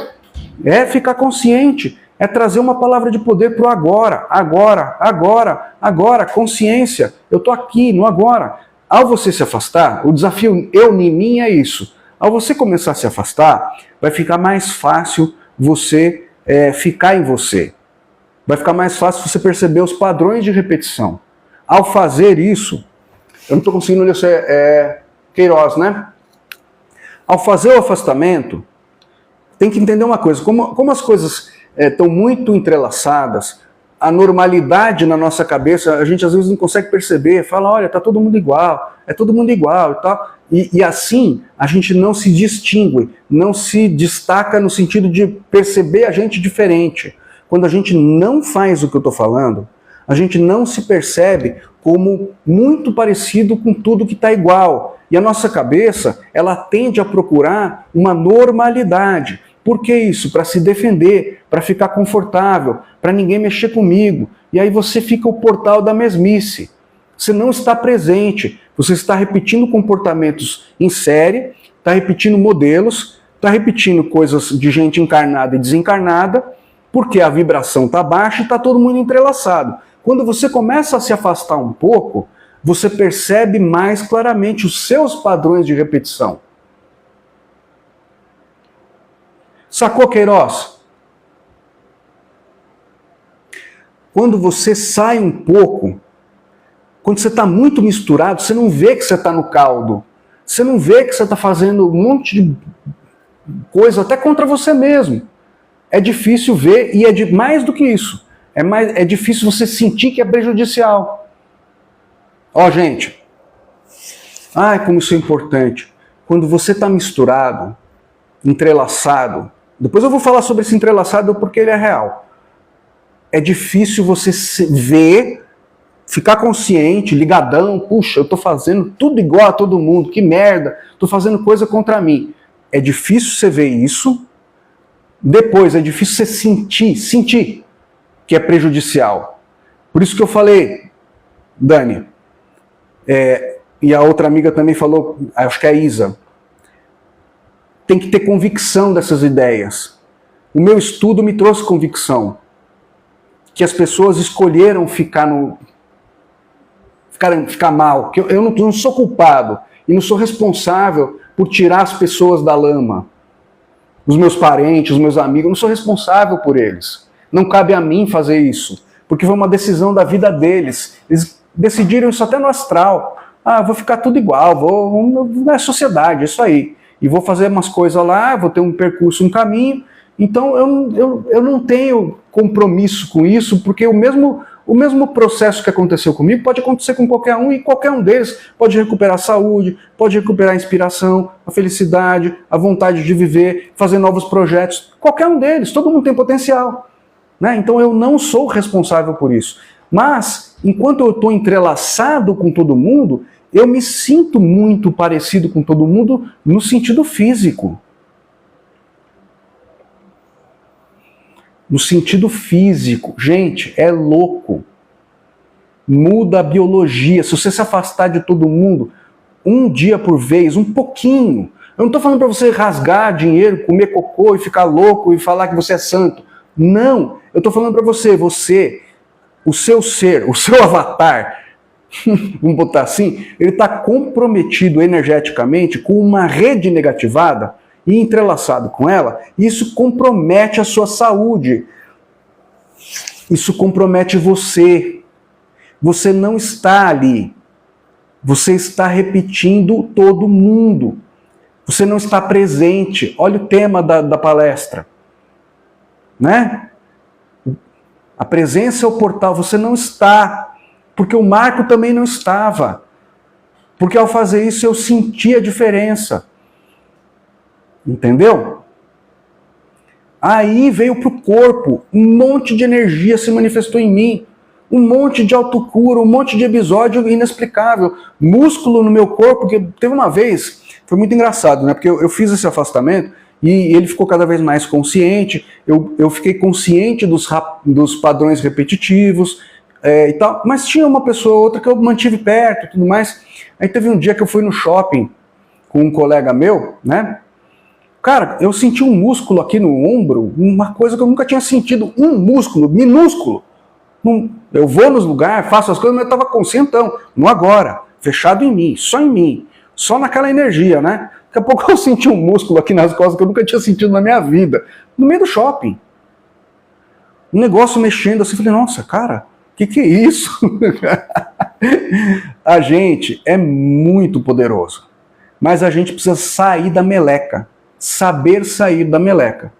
É ficar consciente, é trazer uma palavra de poder para o agora, consciência. Eu estou aqui, no agora. Ao você se afastar, o desafio em mim é isso. Ao você começar a se afastar, vai ficar mais fácil você ficar em você. Vai ficar mais fácil você perceber os padrões de repetição. Ao fazer isso, eu não estou conseguindo ler, Queiroz, né? Ao fazer o afastamento, tem que entender uma coisa, como as coisas estão muito entrelaçadas, a normalidade na nossa cabeça, a gente às vezes não consegue perceber, fala, olha, tá todo mundo igual, é todo mundo igual e tal. E assim, a gente não se distingue, não se destaca no sentido de perceber a gente diferente. Quando a gente não faz o que eu estou falando, a gente não se percebe como muito parecido com tudo que está igual. E a nossa cabeça, ela tende a procurar uma normalidade. Por que isso? Para se defender, para ficar confortável, para ninguém mexer comigo. E aí você fica o portal da mesmice. Você não está presente, você está repetindo comportamentos em série, está repetindo modelos, está repetindo coisas de gente encarnada e desencarnada, porque a vibração está baixa e está todo mundo entrelaçado. Quando você começa a se afastar um pouco, você percebe mais claramente os seus padrões de repetição. Sacou, Queiroz? Quando você sai um pouco, quando você está muito misturado, você não vê que você está no caldo. Você não vê que você está fazendo um monte de coisa até contra você mesmo. É difícil ver e mais do que isso. É difícil você sentir que é prejudicial. Gente. Ai, como isso é importante. Quando você está misturado, entrelaçado, depois eu vou falar sobre esse entrelaçado porque ele é real. É difícil você ver ficar consciente, ligadão, puxa, eu tô fazendo tudo igual a todo mundo, que merda, tô fazendo coisa contra mim. É difícil você ver isso, depois é difícil você sentir que é prejudicial. Por isso que eu falei, Dani, e a outra amiga também falou, acho que é a Isa, tem que ter convicção dessas ideias. O meu estudo me trouxe convicção que as pessoas escolheram ficar mal, que eu não sou culpado e não sou responsável por tirar as pessoas da lama. Os meus parentes, os meus amigos, eu não sou responsável por eles. Não cabe a mim fazer isso, porque foi uma decisão da vida deles. Eles decidiram isso até no astral. Ah, vou ficar tudo igual, na sociedade, isso aí. E vou fazer umas coisas lá, vou ter um percurso, um caminho. Então eu não tenho compromisso com isso, porque o mesmo processo que aconteceu comigo pode acontecer com qualquer um, e qualquer um deles pode recuperar a saúde, pode recuperar a inspiração, a felicidade, a vontade de viver, fazer novos projetos. Qualquer um deles, todo mundo tem potencial. Né? Então eu não sou responsável por isso. Mas, enquanto eu estou entrelaçado com todo mundo, eu me sinto muito parecido com todo mundo no sentido físico. No sentido físico. Gente, é louco. Muda a biologia. Se você se afastar de todo mundo, um dia por vez, um pouquinho. Eu não estou falando para você rasgar dinheiro, comer cocô e ficar louco e falar que você é santo. Não. Eu estou falando para você, o seu ser, o seu avatar, vamos botar assim, ele está comprometido energeticamente com uma rede negativada e entrelaçado com ela, e isso compromete a sua saúde. Isso compromete você. Você não está ali. Você está repetindo todo mundo. Você não está presente. Olha o tema da palestra. Né? A presença é o portal. Você não está. Porque o Marco também não estava. Porque ao fazer isso eu senti a diferença. Entendeu? Aí veio para o corpo, um monte de energia se manifestou em mim, um monte de autocura, um monte de episódio inexplicável, músculo no meu corpo, que teve uma vez, foi muito engraçado, né? Porque eu fiz esse afastamento e ele ficou cada vez mais consciente, eu fiquei consciente dos padrões repetitivos e tal, mas tinha uma pessoa ou outra que eu mantive perto e tudo mais. Aí teve um dia que eu fui no shopping com um colega meu, né? Cara, eu senti um músculo aqui no ombro, uma coisa que eu nunca tinha sentido, um músculo minúsculo. Eu vou nos lugares, faço as coisas, mas eu estava conscientão, no agora, fechado em mim, só naquela energia, né? Daqui a pouco eu senti um músculo aqui nas costas que eu nunca tinha sentido na minha vida, no meio do shopping. Um negócio mexendo assim, falei, nossa, cara, que é isso? A gente é muito poderoso, mas a gente precisa sair da meleca. Saber sair da meleca.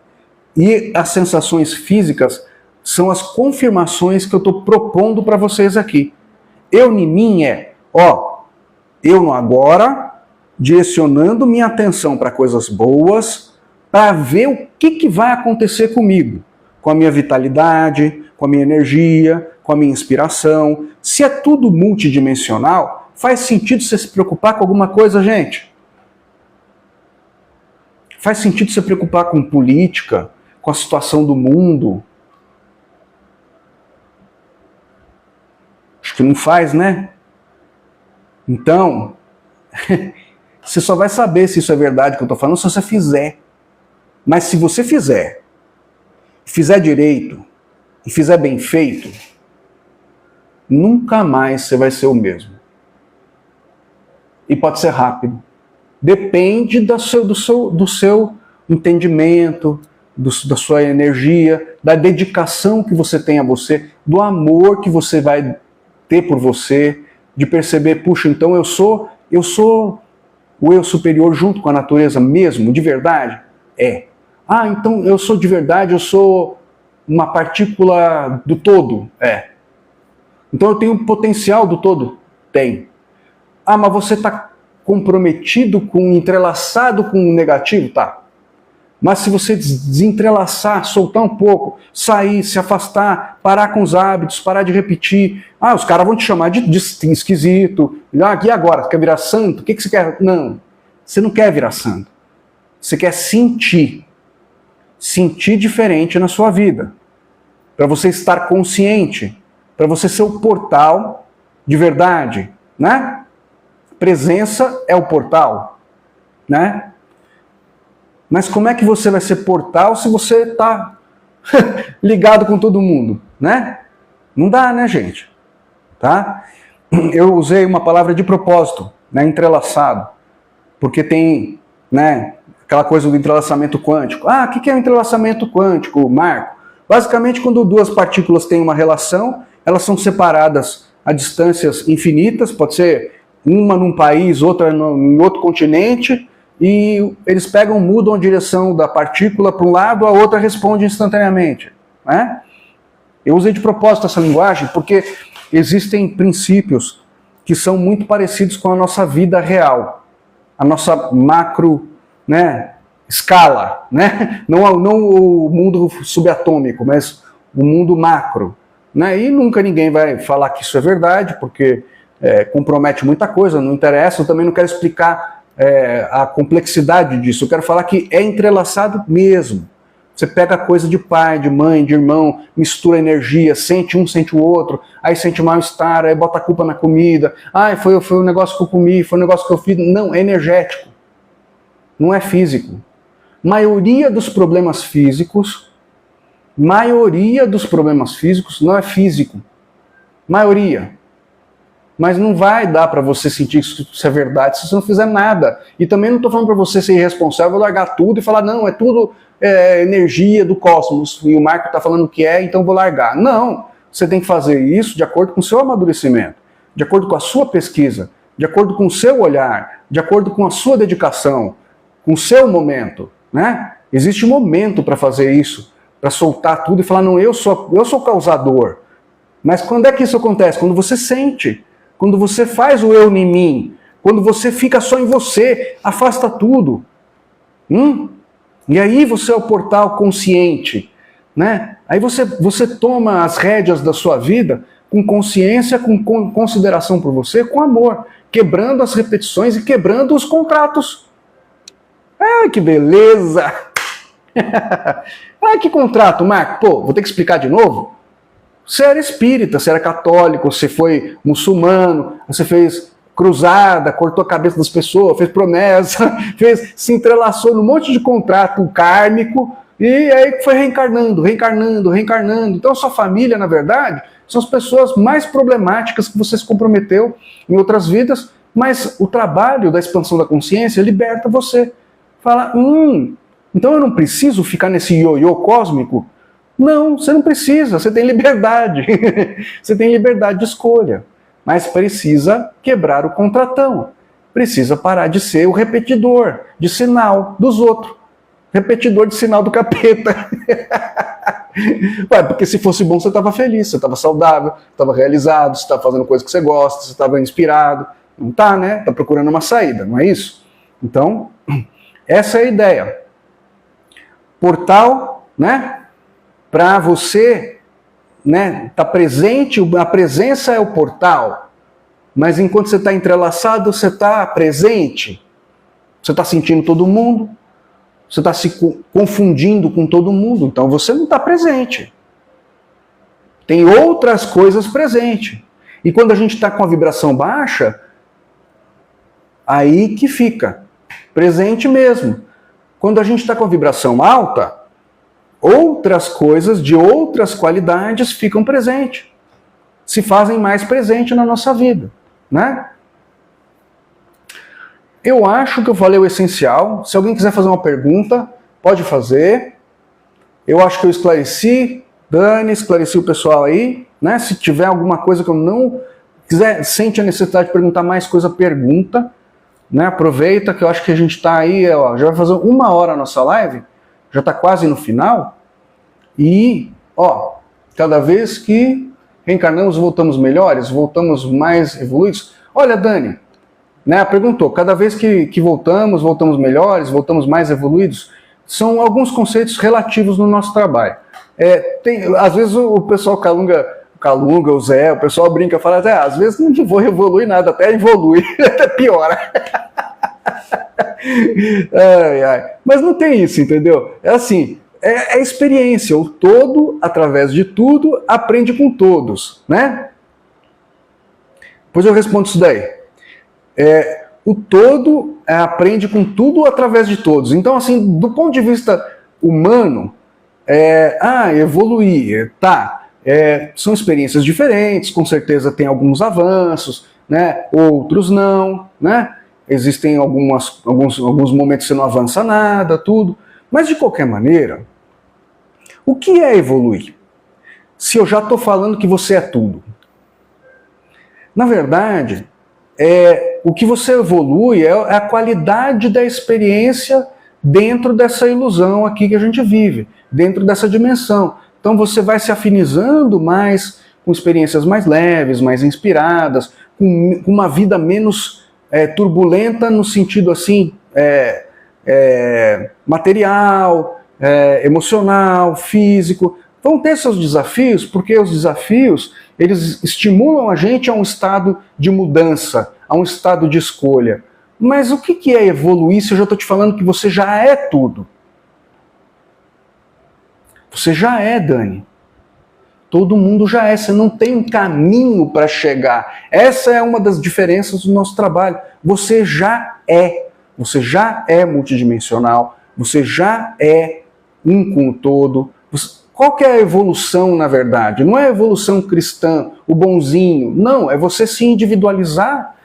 E as sensações físicas são as confirmações que eu estou propondo para vocês aqui. Eu em mim eu no agora, direcionando minha atenção para coisas boas, para ver o que vai acontecer comigo, com a minha vitalidade, com a minha energia, com a minha inspiração. Se é tudo multidimensional, faz sentido você se preocupar com alguma coisa, gente? Faz sentido você preocupar com política, com a situação do mundo? Acho que não faz, né? Então, você só vai saber se isso é verdade que eu estou falando se você fizer. Mas se você fizer direito, e fizer bem feito, nunca mais você vai ser o mesmo. E pode ser rápido. Depende do seu entendimento, da sua energia, da dedicação que você tem a você, do amor que você vai ter por você, de perceber, puxa, então eu sou o eu superior junto com a natureza mesmo, de verdade? É. Ah, então eu sou de verdade, eu sou uma partícula do todo? É. Então eu tenho potencial do todo? Tem. Ah, mas você está comprometido entrelaçado com o negativo? Tá. Mas se você desentrelaçar, soltar um pouco, sair, se afastar, parar com os hábitos, parar de repetir, os caras vão te chamar de esquisito, e agora, quer virar santo? O que você quer? Não, você não quer virar santo. Você quer sentir diferente na sua vida, para você estar consciente, para você ser o portal de verdade, né? Presença é o portal, né? Mas como é que você vai ser portal se você está ligado com todo mundo, né? Não dá, né, gente? Tá? Eu usei uma palavra de propósito, né, entrelaçado, porque tem, né, aquela coisa do entrelaçamento quântico. O que é o entrelaçamento quântico, Marco? Basicamente, quando duas partículas têm uma relação, elas são separadas a distâncias infinitas, pode ser uma num país, outra em outro continente, e eles pegam, mudam a direção da partícula para um lado, a outra responde instantaneamente, né? Eu usei de propósito essa linguagem porque existem princípios que são muito parecidos com a nossa vida real, a nossa macro, né, escala, né? Não o mundo subatômico, mas o mundo macro, né? E nunca ninguém vai falar que isso é verdade, porque compromete muita coisa, não interessa. Eu também não quero explicar a complexidade disso. Eu quero falar que é entrelaçado mesmo. Você pega coisa de pai, de mãe, de irmão, mistura energia, sente um, sente o outro, aí sente mal-estar, aí bota a culpa na comida. Foi um negócio que eu comi, foi um negócio que eu fiz. Não, é energético. Não é físico. Maioria dos problemas físicos não é físico. Maioria. Mas não vai dar para você sentir que isso é verdade se você não fizer nada. E também não estou falando para você ser irresponsável, largar tudo e falar, não, é tudo energia do cosmos, e o Marco está falando que então vou largar. Não, você tem que fazer isso de acordo com o seu amadurecimento, de acordo com a sua pesquisa, de acordo com o seu olhar, de acordo com a sua dedicação, com o seu momento, né? Existe um momento para fazer isso, para soltar tudo e falar, não, eu sou o causador. Mas quando é que isso acontece? Quando você sente, quando você faz o eu em mim, quando você fica só em você, afasta tudo. E aí você é o portal consciente, né? Aí você toma as rédeas da sua vida com consciência, com consideração por você, com amor, quebrando as repetições e quebrando os contratos. Que beleza! Que contrato, Marco? Vou ter que explicar de novo? Você era espírita, você era católico, você foi muçulmano, você fez cruzada, cortou a cabeça das pessoas, fez promessa, se entrelaçou num monte de contrato kármico, e aí foi reencarnando. Então a sua família, na verdade, são as pessoas mais problemáticas que você se comprometeu em outras vidas, mas o trabalho da expansão da consciência liberta você. Fala, então eu não preciso ficar nesse ioiô cósmico? Não, você não precisa, você tem liberdade. Você tem liberdade de escolha. Mas precisa quebrar o contratão. Precisa parar de ser o repetidor de sinal dos outros. Repetidor de sinal do capeta. Porque se fosse bom, você estava feliz, você estava saudável, estava realizado, você estava fazendo coisa que você gosta, você estava inspirado. Não está, né? Está procurando uma saída, não é isso? Então, essa é a ideia. Portal, né? Para você, né, tá presente, a presença é o portal, mas enquanto você está entrelaçado, você está presente, você está sentindo todo mundo, você está se confundindo com todo mundo, então você não está presente. Tem outras coisas presentes. E quando a gente está com a vibração baixa, aí que fica presente mesmo. Quando a gente está com a vibração alta, outras coisas de outras qualidades ficam presentes, se fazem mais presente na nossa vida, né? Eu acho que eu falei o essencial. Se alguém quiser fazer uma pergunta, pode fazer. Eu acho que eu esclareci. Dani, esclareci o pessoal aí, né? Se tiver alguma coisa que eu não quiser, sente a necessidade de perguntar mais coisa, pergunta, né? Aproveita que eu acho que a gente está aí, já vai fazer 1 hora a nossa live. Já está quase no final, e, cada vez que reencarnamos, voltamos melhores, voltamos mais evoluídos. Olha, Dani, né, perguntou, cada vez que voltamos melhores, voltamos mais evoluídos. são alguns conceitos relativos no nosso trabalho. Às vezes o pessoal Calunga, o Zé, o pessoal brinca, fala, às vezes não evolui nada, até evolui, até piora. Mas não tem isso, entendeu? É assim, é experiência, o todo, através de tudo, aprende com todos, né? Depois eu respondo isso daí. O todo aprende com tudo através de todos. Então, assim, do ponto de vista humano, evoluir, tá, são experiências diferentes, com certeza tem alguns avanços, né? Outros não, né? Existem alguns momentos que você não avança nada, tudo. Mas, de qualquer maneira, o que é evoluir? Se eu já estou falando que você é tudo. Na verdade, o que você evolui é a qualidade da experiência dentro dessa ilusão aqui que a gente vive, dentro dessa dimensão. Então você vai se afinizando mais com experiências mais leves, mais inspiradas, com uma vida menos turbulenta no sentido assim, material, emocional, físico. Vão ter seus desafios, porque os desafios, eles estimulam a gente a um estado de mudança, a um estado de escolha. Mas o que é evoluir se eu já estou te falando que você já é tudo? Você já é, Dani. Todo mundo já é, você não tem um caminho para chegar. Essa é uma das diferenças do nosso trabalho. Você já é multidimensional, você já é um com o todo. Qual que é a evolução, na verdade? Não é a evolução cristã, o bonzinho. Não, é você se individualizar,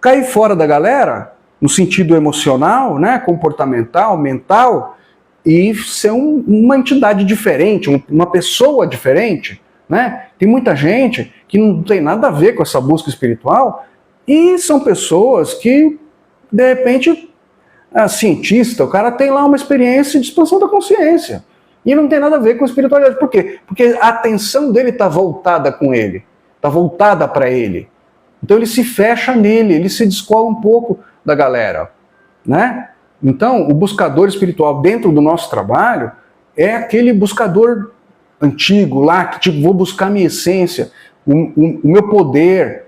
cair fora da galera, no sentido emocional, né, comportamental, mental, e ser uma entidade diferente, uma pessoa diferente. Né? Tem muita gente que não tem nada a ver com essa busca espiritual e são pessoas que, de repente, cientista, o cara tem lá uma experiência de expansão da consciência. E não tem nada a ver com espiritualidade. Por quê? Porque a atenção dele está voltada com ele, está voltada para ele. Então ele se fecha nele, ele se descola um pouco da galera. Né? Então, o buscador espiritual dentro do nosso trabalho é aquele buscador antigo lá, que tipo, vou buscar minha essência, o meu poder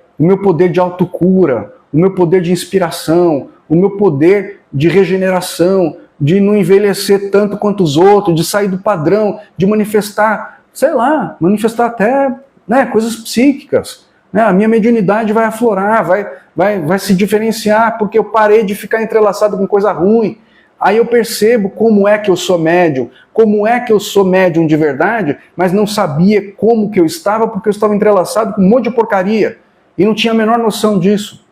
de autocura, o meu poder de inspiração, o meu poder de regeneração, de não envelhecer tanto quanto os outros, de sair do padrão, de manifestar, sei lá, manifestar até coisas psíquicas. Né? A minha mediunidade vai aflorar, vai se diferenciar, porque eu parei de ficar entrelaçado com coisa ruim. Aí eu percebo como é que eu sou médium, como é que eu sou médium de verdade, mas não sabia como que eu estava, porque eu estava entrelaçado com um monte de porcaria, e não tinha a menor noção disso.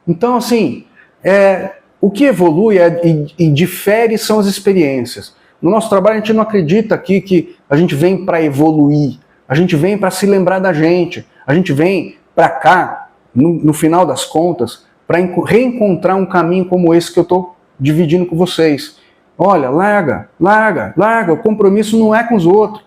Então, assim, o que evolui e difere são as experiências. No nosso trabalho a gente não acredita aqui que a gente vem para evoluir, a gente vem para se lembrar da gente, a gente vem para cá, no final das contas, para reencontrar um caminho como esse que eu estou dividindo com vocês. Olha, larga, o compromisso não é com os outros,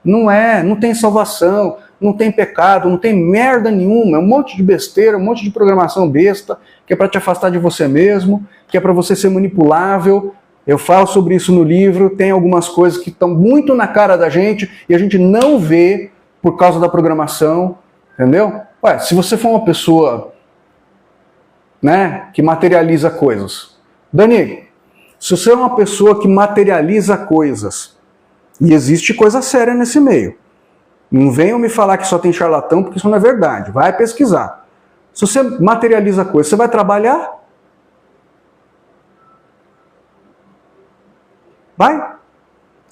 não tem salvação, não tem pecado, não tem merda nenhuma, é um monte de besteira, um monte de programação besta, que é para te afastar de você mesmo, que é para você ser manipulável. Eu falo sobre isso no livro, tem algumas coisas que estão muito na cara da gente e a gente não vê por causa da programação, entendeu? Ué, se você for uma pessoa, né, que materializa coisas. Dani, se você é uma pessoa que materializa coisas, e existe coisa séria nesse meio, não venham me falar que só tem charlatão, porque isso não é verdade, vai pesquisar. Se você materializa coisas, você vai trabalhar? Vai?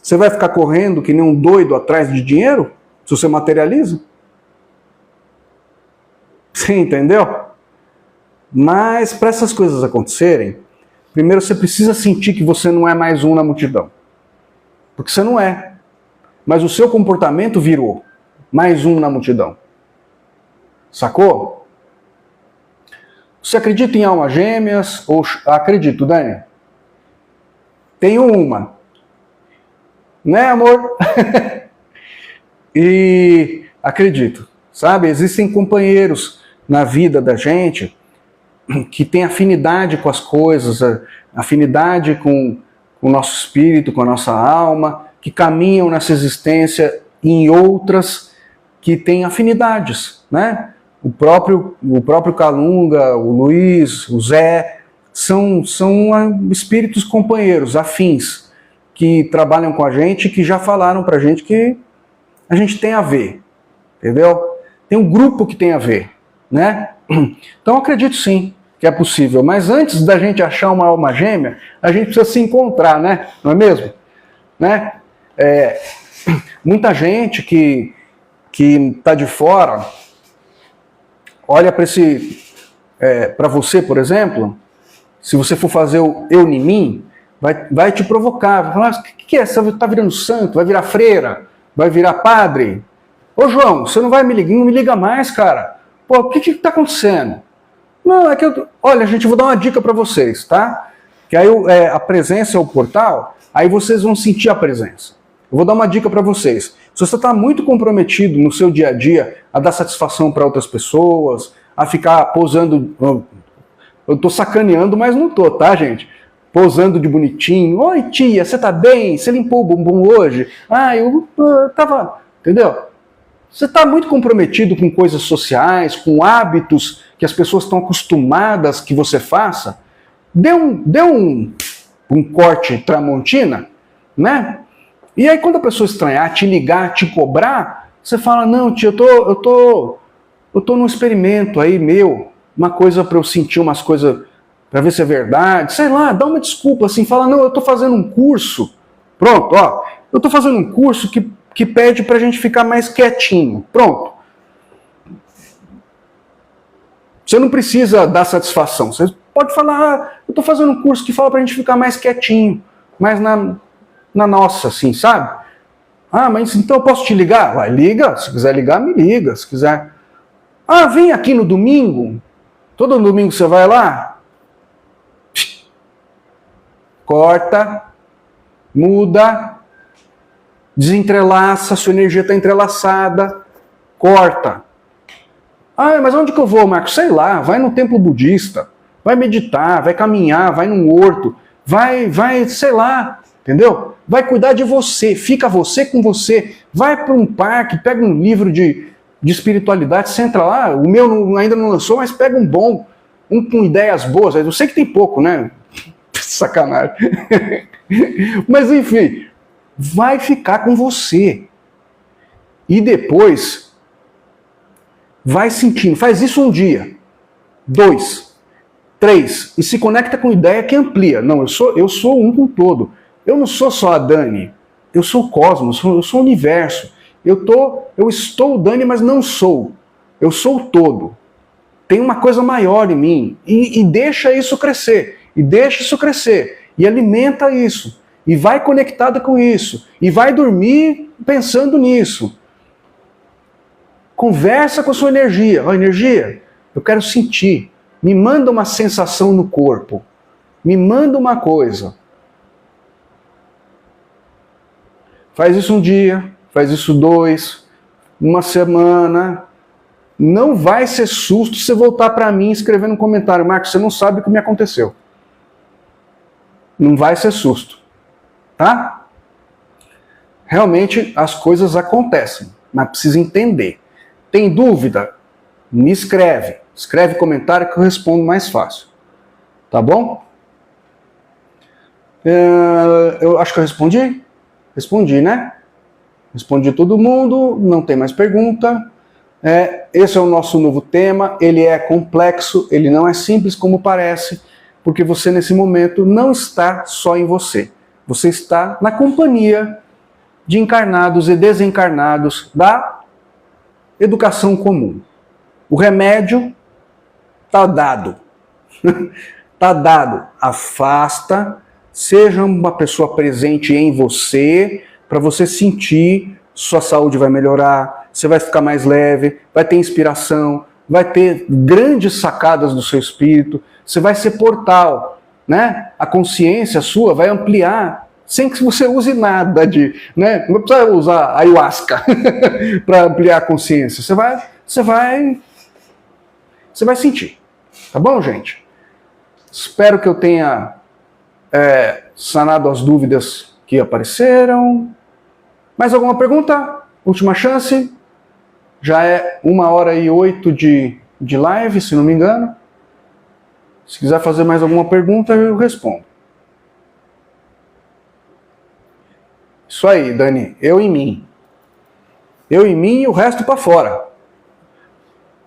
Você vai ficar correndo que nem um doido atrás de dinheiro? Se você materializa? Você entendeu? Mas para essas coisas acontecerem, primeiro você precisa sentir que você não é mais um na multidão. Porque você não é. Mas o seu comportamento virou mais um na multidão. Sacou? Você acredita em almas gêmeas? Ou acredito, Dani? Tenho uma. Né, amor? E acredito. Sabe, existem companheiros na vida da gente que tem afinidade com as coisas, afinidade com o nosso espírito, com a nossa alma, que caminham nessa existência e em outras que têm afinidades, né? O próprio Calunga, o Luiz, o Zé, são espíritos companheiros, afins, que trabalham com a gente, que já falaram pra gente que a gente tem a ver, entendeu? Tem um grupo que tem a ver, né? Então eu acredito sim que é possível, mas antes da gente achar uma alma gêmea, a gente precisa se encontrar, né? Não é mesmo? Né? Muita gente que está de fora olha para você, por exemplo, se você for fazer o eu em mim, vai te provocar, vai falar, o que é? Você está virando santo, vai virar freira, vai virar padre? Ô João, você não vai me ligar, não me liga mais, cara. Pô, o que está acontecendo? Não, é que olha, gente, eu vou dar uma dica para vocês, tá? Que aí a presença é o portal, aí vocês vão sentir a presença. Eu vou dar uma dica para vocês. Se você está muito comprometido no seu dia a dia a dar satisfação para outras pessoas, a ficar posando... Eu tô sacaneando, mas não tô, tá, gente? Posando de bonitinho. Oi, tia, você tá bem? Você limpou o bumbum hoje? Ah, eu tava... Entendeu? Você está muito comprometido com coisas sociais, com hábitos que as pessoas estão acostumadas que você faça. Dê um corte Tramontina, né? E aí quando a pessoa estranhar, te ligar, te cobrar, você fala, não, tia, eu tô num experimento aí meu, uma coisa para eu sentir umas coisas, para ver se é verdade, sei lá, dá uma desculpa assim, fala, não, eu tô fazendo um curso, pronto, ó, eu tô fazendo um curso que pede pra gente ficar mais quietinho, pronto. Você não precisa dar satisfação, você pode falar, eu tô fazendo um curso que fala pra gente ficar mais quietinho, mais na nossa, assim, sabe? Ah, mas então eu posso te ligar? Vai, liga, se quiser ligar, me liga, se quiser. Ah, vem aqui no domingo, todo domingo você vai lá? Corta, muda, desentrelaça, sua energia está entrelaçada, corta. Ah, mas onde que eu vou, Marcos? Sei lá, vai no templo budista, vai meditar, vai caminhar, vai num horto, vai, sei lá, entendeu? Vai cuidar de você, fica você com você, vai para um parque, pega um livro de espiritualidade, você entra lá, o meu ainda não lançou, mas pega um bom, um com ideias boas, eu sei que tem pouco, né? Sacanagem. Mas enfim, vai ficar com você. E depois, vai sentindo, faz isso um dia, 2, 3, e se conecta com ideia que amplia. Não, eu sou um com o todo. Eu não sou só a Dani, eu sou o cosmos, eu sou o universo. Eu estou o Dani, mas não sou. Eu sou o todo. Tem uma coisa maior em mim. E deixa isso crescer. E deixa isso crescer. E alimenta isso. E vai conectada com isso. E vai dormir pensando nisso. Conversa com a sua energia. Ó, energia, eu quero sentir. Me manda uma sensação no corpo. Me manda uma coisa. Faz isso um dia, faz isso 2, uma semana. Não vai ser susto você voltar para mim e escrever no comentário, Marcos, você não sabe o que me aconteceu. Não vai ser susto, tá? Realmente as coisas acontecem, mas precisa entender. Tem dúvida? Me escreve. Escreve comentário que eu respondo mais fácil. Tá bom? Eu acho que eu respondi. Respondi, né? Respondi todo mundo, não tem mais pergunta. Esse é o nosso novo tema, ele é complexo, ele não é simples como parece, porque você nesse momento não está só em você. Você está na companhia de encarnados e desencarnados da educação comum. O remédio está dado. Está dado. Afasta. Seja uma pessoa presente em você, para você sentir, sua saúde vai melhorar, você vai ficar mais leve, vai ter inspiração, vai ter grandes sacadas do seu espírito, você vai ser portal, né? A consciência sua vai ampliar, sem que você use nada né? Não precisa usar ayahuasca para ampliar a consciência, você vai sentir. Tá bom, gente? Espero que eu tenha sanado as dúvidas que apareceram. Mais alguma pergunta? Última chance. Já é 1h08 de live, se não me engano. Se quiser fazer mais alguma pergunta, eu respondo. Isso aí, Dani. Eu em mim. Eu em mim e o resto para fora.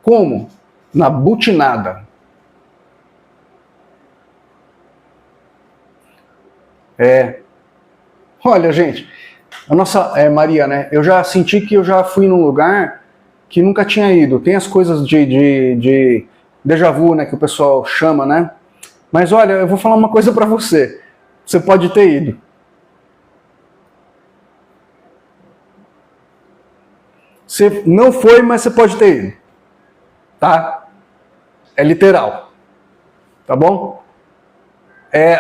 Como? Na butinada. Olha, gente, a nossa Maria, né? Eu já senti que eu já fui num lugar que nunca tinha ido. Tem as coisas de déjà vu, né? Que o pessoal chama, né? Mas olha, eu vou falar uma coisa pra você. Você pode ter ido. Você não foi, mas você pode ter ido. Tá? É literal. Tá bom?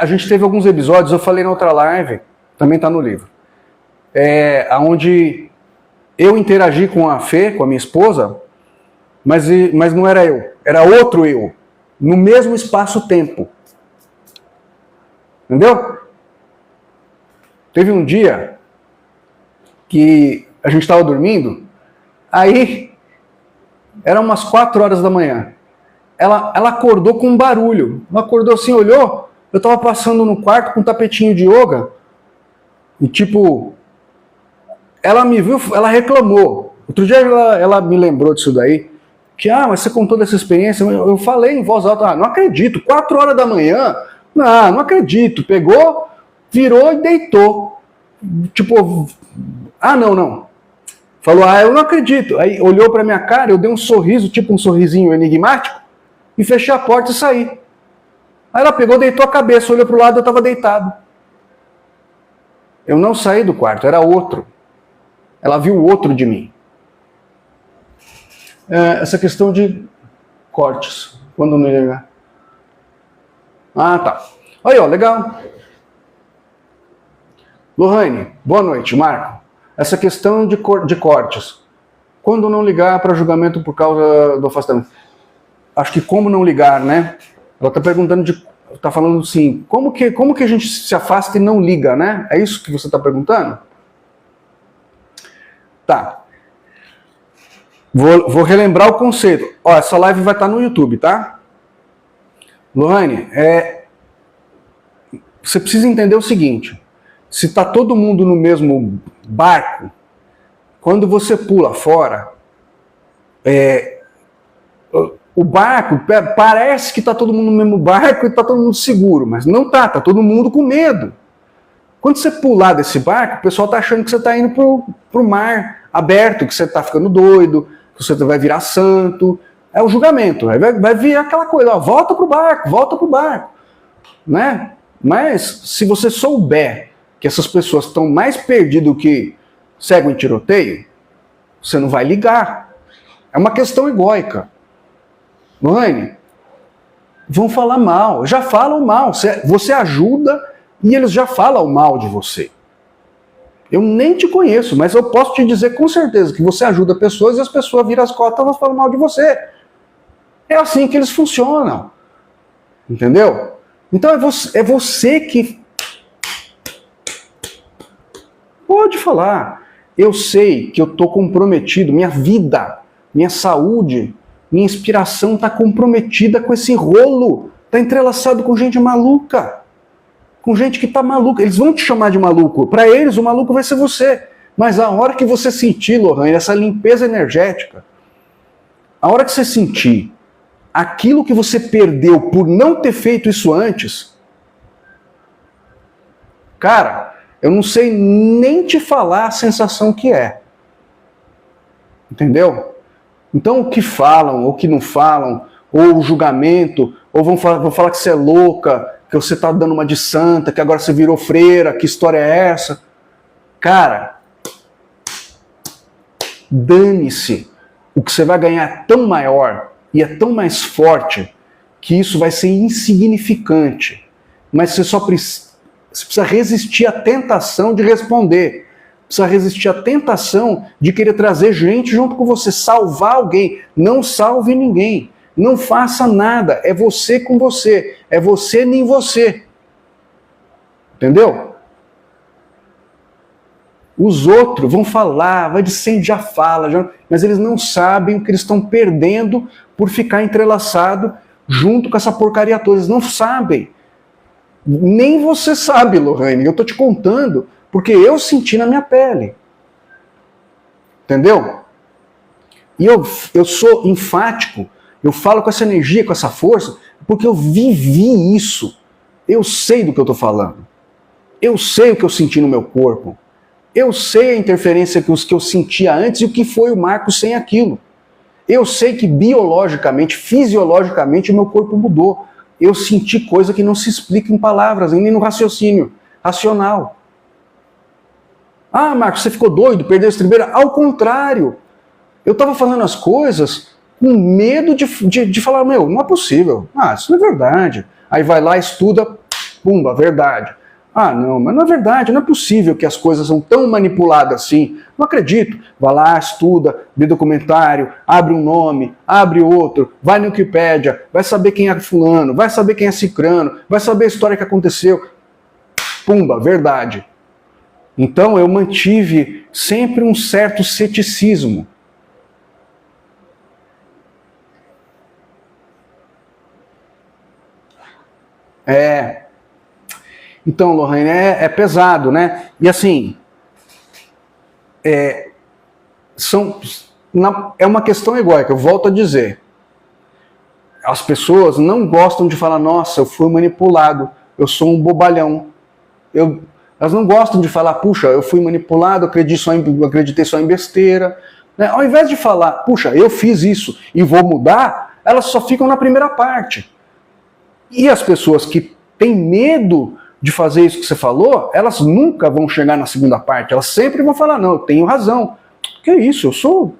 A gente teve alguns episódios, eu falei na outra live, também tá no livro, onde eu interagi com a Fê, com a minha esposa, mas não era eu, era outro eu, no mesmo espaço-tempo. Entendeu? Teve um dia que a gente estava dormindo, aí eram umas 4 horas da manhã. Ela acordou com um barulho. Ela acordou assim, olhou, eu estava passando no quarto com um tapetinho de yoga, e tipo, ela me viu, ela reclamou. Outro dia ela me lembrou disso daí, que, mas você contou dessa experiência, eu falei em voz alta, não acredito, 4 horas da manhã, não acredito, pegou, virou e deitou. Tipo, não. Falou, eu não acredito. Aí olhou pra minha cara, eu dei um sorriso, tipo um sorrisinho enigmático, e fechei a porta e saí. Aí ela pegou, deitou a cabeça, olhou pro lado, eu estava deitado. Eu não saí do quarto, era outro. Ela viu o outro de mim. Essa questão de cortes. Quando não ligar. Tá. Aí, ó, legal. Lohane, boa noite, Marco. Essa questão de cortes. Quando não ligar para julgamento por causa do afastamento? Acho que como não ligar, né? Ela está perguntando está falando assim, como que a gente se afasta e não liga, né? É isso que você está perguntando? Tá. Vou relembrar o conceito. Ó, essa live vai estar no YouTube, tá? Lohane, você precisa entender o seguinte. Se está todo mundo no mesmo barco, quando você pula fora, o barco, parece que está todo mundo no mesmo barco e está todo mundo seguro, mas não está todo mundo com medo. Quando você pular desse barco, o pessoal está achando que você está indo para o mar aberto, que você está ficando doido, que você vai virar santo. É o julgamento, vai vir aquela coisa, volta para o barco, né? Mas se você souber que essas pessoas estão mais perdidas do que cego em tiroteio, você não vai ligar. É uma questão egóica. Mãe, vão falar mal, já falam mal. Você ajuda e eles já falam mal de você. Eu nem te conheço, mas eu posso te dizer com certeza que você ajuda pessoas e as pessoas viram as costas e elas falam mal de você. É assim que eles funcionam. Entendeu? Então é você que pode falar. Eu sei que eu estou comprometido, minha vida, minha saúde, minha inspiração está comprometida com esse rolo. Está entrelaçado com gente maluca. Com gente que está maluca. Eles vão te chamar de maluco. Para eles, o maluco vai ser você. Mas a hora que você sentir, Lohane, essa limpeza energética, a hora que você sentir aquilo que você perdeu por não ter feito isso antes, cara, eu não sei nem te falar a sensação que é. Entendeu? Então o que falam, ou que não falam, ou o julgamento, ou vão falar que você é louca, que você está dando uma de santa, que agora você virou freira, que história é essa? Cara, dane-se. O que você vai ganhar é tão maior e é tão mais forte que isso vai ser insignificante. Mas você precisa resistir à tentação de responder. Precisa resistir à tentação de querer trazer gente junto com você, salvar alguém. Não salve ninguém. Não faça nada. É você com você. É você nem você. Entendeu? Os outros vão falar, vai dizer, já fala, mas eles não sabem o que eles estão perdendo por ficar entrelaçado junto com essa porcaria toda. Eles não sabem. Nem você sabe, Lohane. Eu estou te contando porque eu senti na minha pele. Entendeu? E eu sou enfático, eu falo com essa energia, com essa força, porque eu vivi isso. Eu sei do que eu estou falando. Eu sei o que eu senti no meu corpo. Eu sei a interferência que eu sentia antes e o que foi o Marcos sem aquilo. Eu sei que biologicamente, fisiologicamente, o meu corpo mudou. Eu senti coisa que não se explica em palavras, nem no raciocínio racional. Ah, Marcos, você ficou doido, perdeu a estribeira? Ao contrário. Eu estava falando as coisas com medo de falar, meu, não é possível. Ah, isso não é verdade. Aí vai lá, estuda, pumba, verdade. Ah, não, mas não é verdade, não é possível que as coisas são tão manipuladas assim. Não acredito. Vai lá, estuda, vê documentário, abre um nome, abre outro, vai no Wikipédia, vai saber quem é fulano, vai saber quem é cicrano, vai saber a história que aconteceu. Pumba, verdade. Então eu mantive sempre um certo ceticismo. Então, Lohane, é pesado, né? E assim, é uma questão egóica, eu volto a dizer. As pessoas não gostam de falar, nossa, eu fui manipulado, eu sou um bobalhão. Elas não gostam de falar, puxa, eu fui manipulado, acreditei só em besteira. Né? Ao invés de falar, puxa, eu fiz isso e vou mudar, elas só ficam na primeira parte. E as pessoas que têm medo de fazer isso que você falou, elas nunca vão chegar na segunda parte. Elas sempre vão falar, não, eu tenho razão. Que isso? Eu sou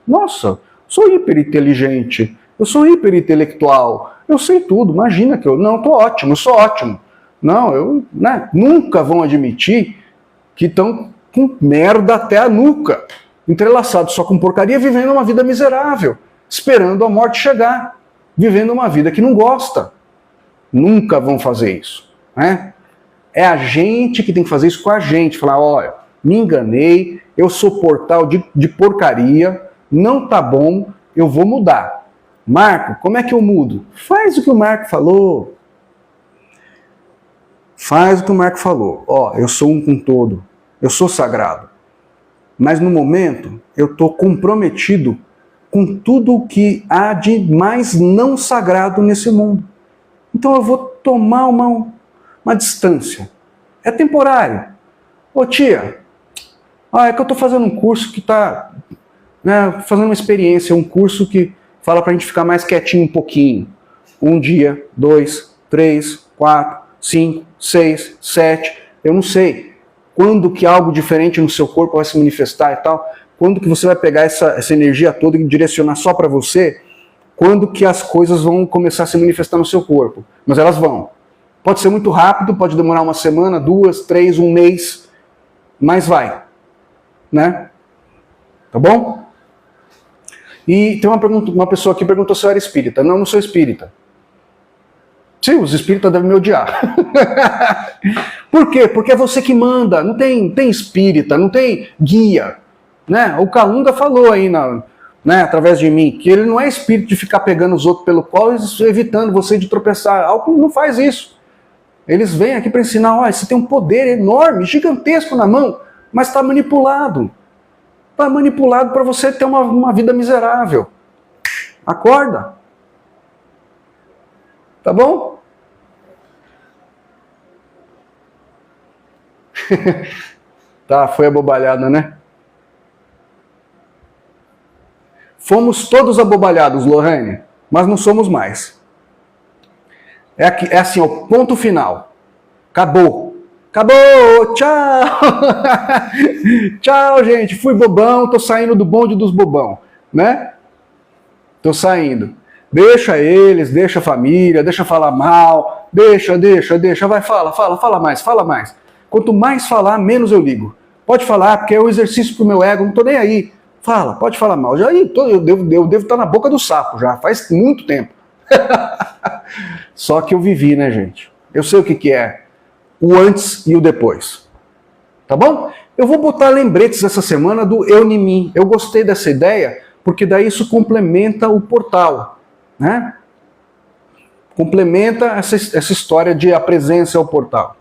hiper inteligente, eu sou hiper intelectual, eu sei tudo, imagina que eu tô ótimo, eu sou ótimo. Não, nunca vão admitir que estão com merda até a nuca, entrelaçados só com porcaria, vivendo uma vida miserável, esperando a morte chegar, vivendo uma vida que não gosta. Nunca vão fazer isso, né? É a gente que tem que fazer isso com a gente, falar, olha, me enganei, eu sou portal de porcaria, não tá bom, eu vou mudar. Marco, como é que eu mudo? Faz o que o Marco falou. Faz o que o Marco falou. Ó, eu sou um com todo, eu sou sagrado. Mas no momento, eu tô comprometido com tudo o que há de mais não sagrado nesse mundo. Então eu vou tomar uma distância. É temporário. Ô tia, é que eu estou fazendo um curso que está fazendo uma experiência, um curso que fala para a gente ficar mais quietinho um pouquinho. 1 dia, 2, 3, 4, 5, 6, 7, eu não sei. Quando que algo diferente no seu corpo vai se manifestar e tal? Quando que você vai pegar essa energia toda e direcionar só para você? Quando que as coisas vão começar a se manifestar no seu corpo? Mas elas vão. Pode ser muito rápido, pode demorar 1 semana, 2, 3, 1 mês, mas vai. Né? Tá bom? E tem uma pessoa aqui que perguntou se eu era espírita. Não, não sou espírita. Sim, os espíritas devem me odiar. Por quê? Porque é você que manda. Não tem espírita, não tem guia. Né? O Calunga falou aí através de mim, que ele não é espírito de ficar pegando os outros pelo colo e evitando você de tropeçar. Algo não faz isso. Eles vêm aqui para ensinar, você tem um poder enorme, gigantesco na mão, mas está manipulado. Está manipulado para você ter uma vida miserável. Acorda. Tá bom? Tá, foi abobalhada, né? Fomos todos abobalhados, Lohane, mas não somos mais. É assim, o ponto final. Acabou. Acabou, tchau. Tchau, gente, fui bobão, tô saindo do bonde dos bobão, né? Tô saindo. Deixa eles, deixa a família, deixa falar mal, deixa, vai, fala mais. Quanto mais falar, menos eu ligo. Pode falar, porque é um exercício pro meu ego, não tô nem aí. Fala, pode falar mal. Eu devo estar na boca do sapo já, faz muito tempo. Só que eu vivi, né, gente? Eu sei o que é o antes e o depois. Tá bom? Eu vou botar lembretes essa semana do Eu em Mim. Eu gostei dessa ideia, porque daí isso complementa o portal, né? Complementa essa história de a presença ao portal,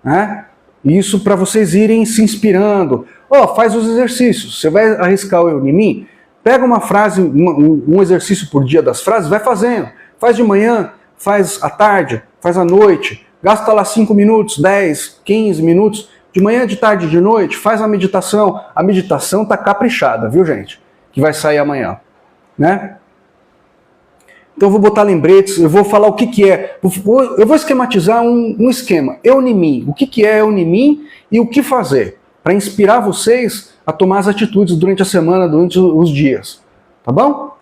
né? Isso para vocês irem se inspirando. Faz os exercícios. Você vai arriscar o Eu em Mim? Pega uma frase, um exercício por dia das frases, vai fazendo. Faz de manhã, faz à tarde, faz à noite. Gasta lá 5 minutos, 10, 15 minutos. De manhã, de tarde, de noite, faz a meditação. A meditação tá caprichada, viu, gente? Que vai sair amanhã, né? Então eu vou botar lembretes, eu vou falar o que é. Eu vou esquematizar um esquema. Eu em Mim. O que é Eu em Mim e o que fazer. Para inspirar vocês a tomar as atitudes durante a semana, durante os dias. Tá bom?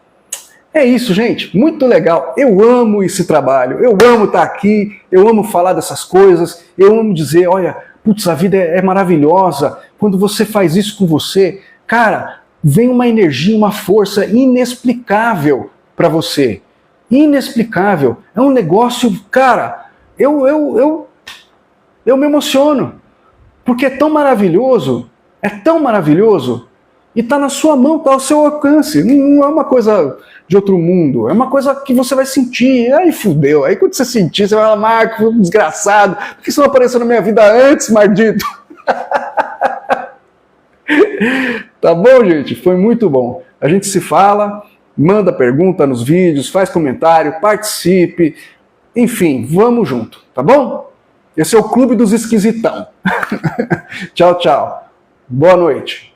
É isso, gente. Muito legal. Eu amo esse trabalho. Eu amo estar aqui. Eu amo falar dessas coisas. Eu amo dizer, olha, putz, a vida é maravilhosa. Quando você faz isso com você, cara, vem uma energia, uma força inexplicável para você. Inexplicável. É um negócio, cara, eu me emociono. Porque é tão maravilhoso, e está na sua mão, está ao seu alcance. Não é uma coisa de outro mundo, é uma coisa que você vai sentir. Aí fudeu, aí quando você sentir, você vai falar, Marco, desgraçado, por que você não apareceu na minha vida antes, maldito? Tá bom, gente? Foi muito bom. A gente se fala, manda pergunta nos vídeos, faz comentário, participe, enfim, vamos junto, tá bom? Esse é o Clube dos Esquisitão. Tchau, tchau. Boa noite.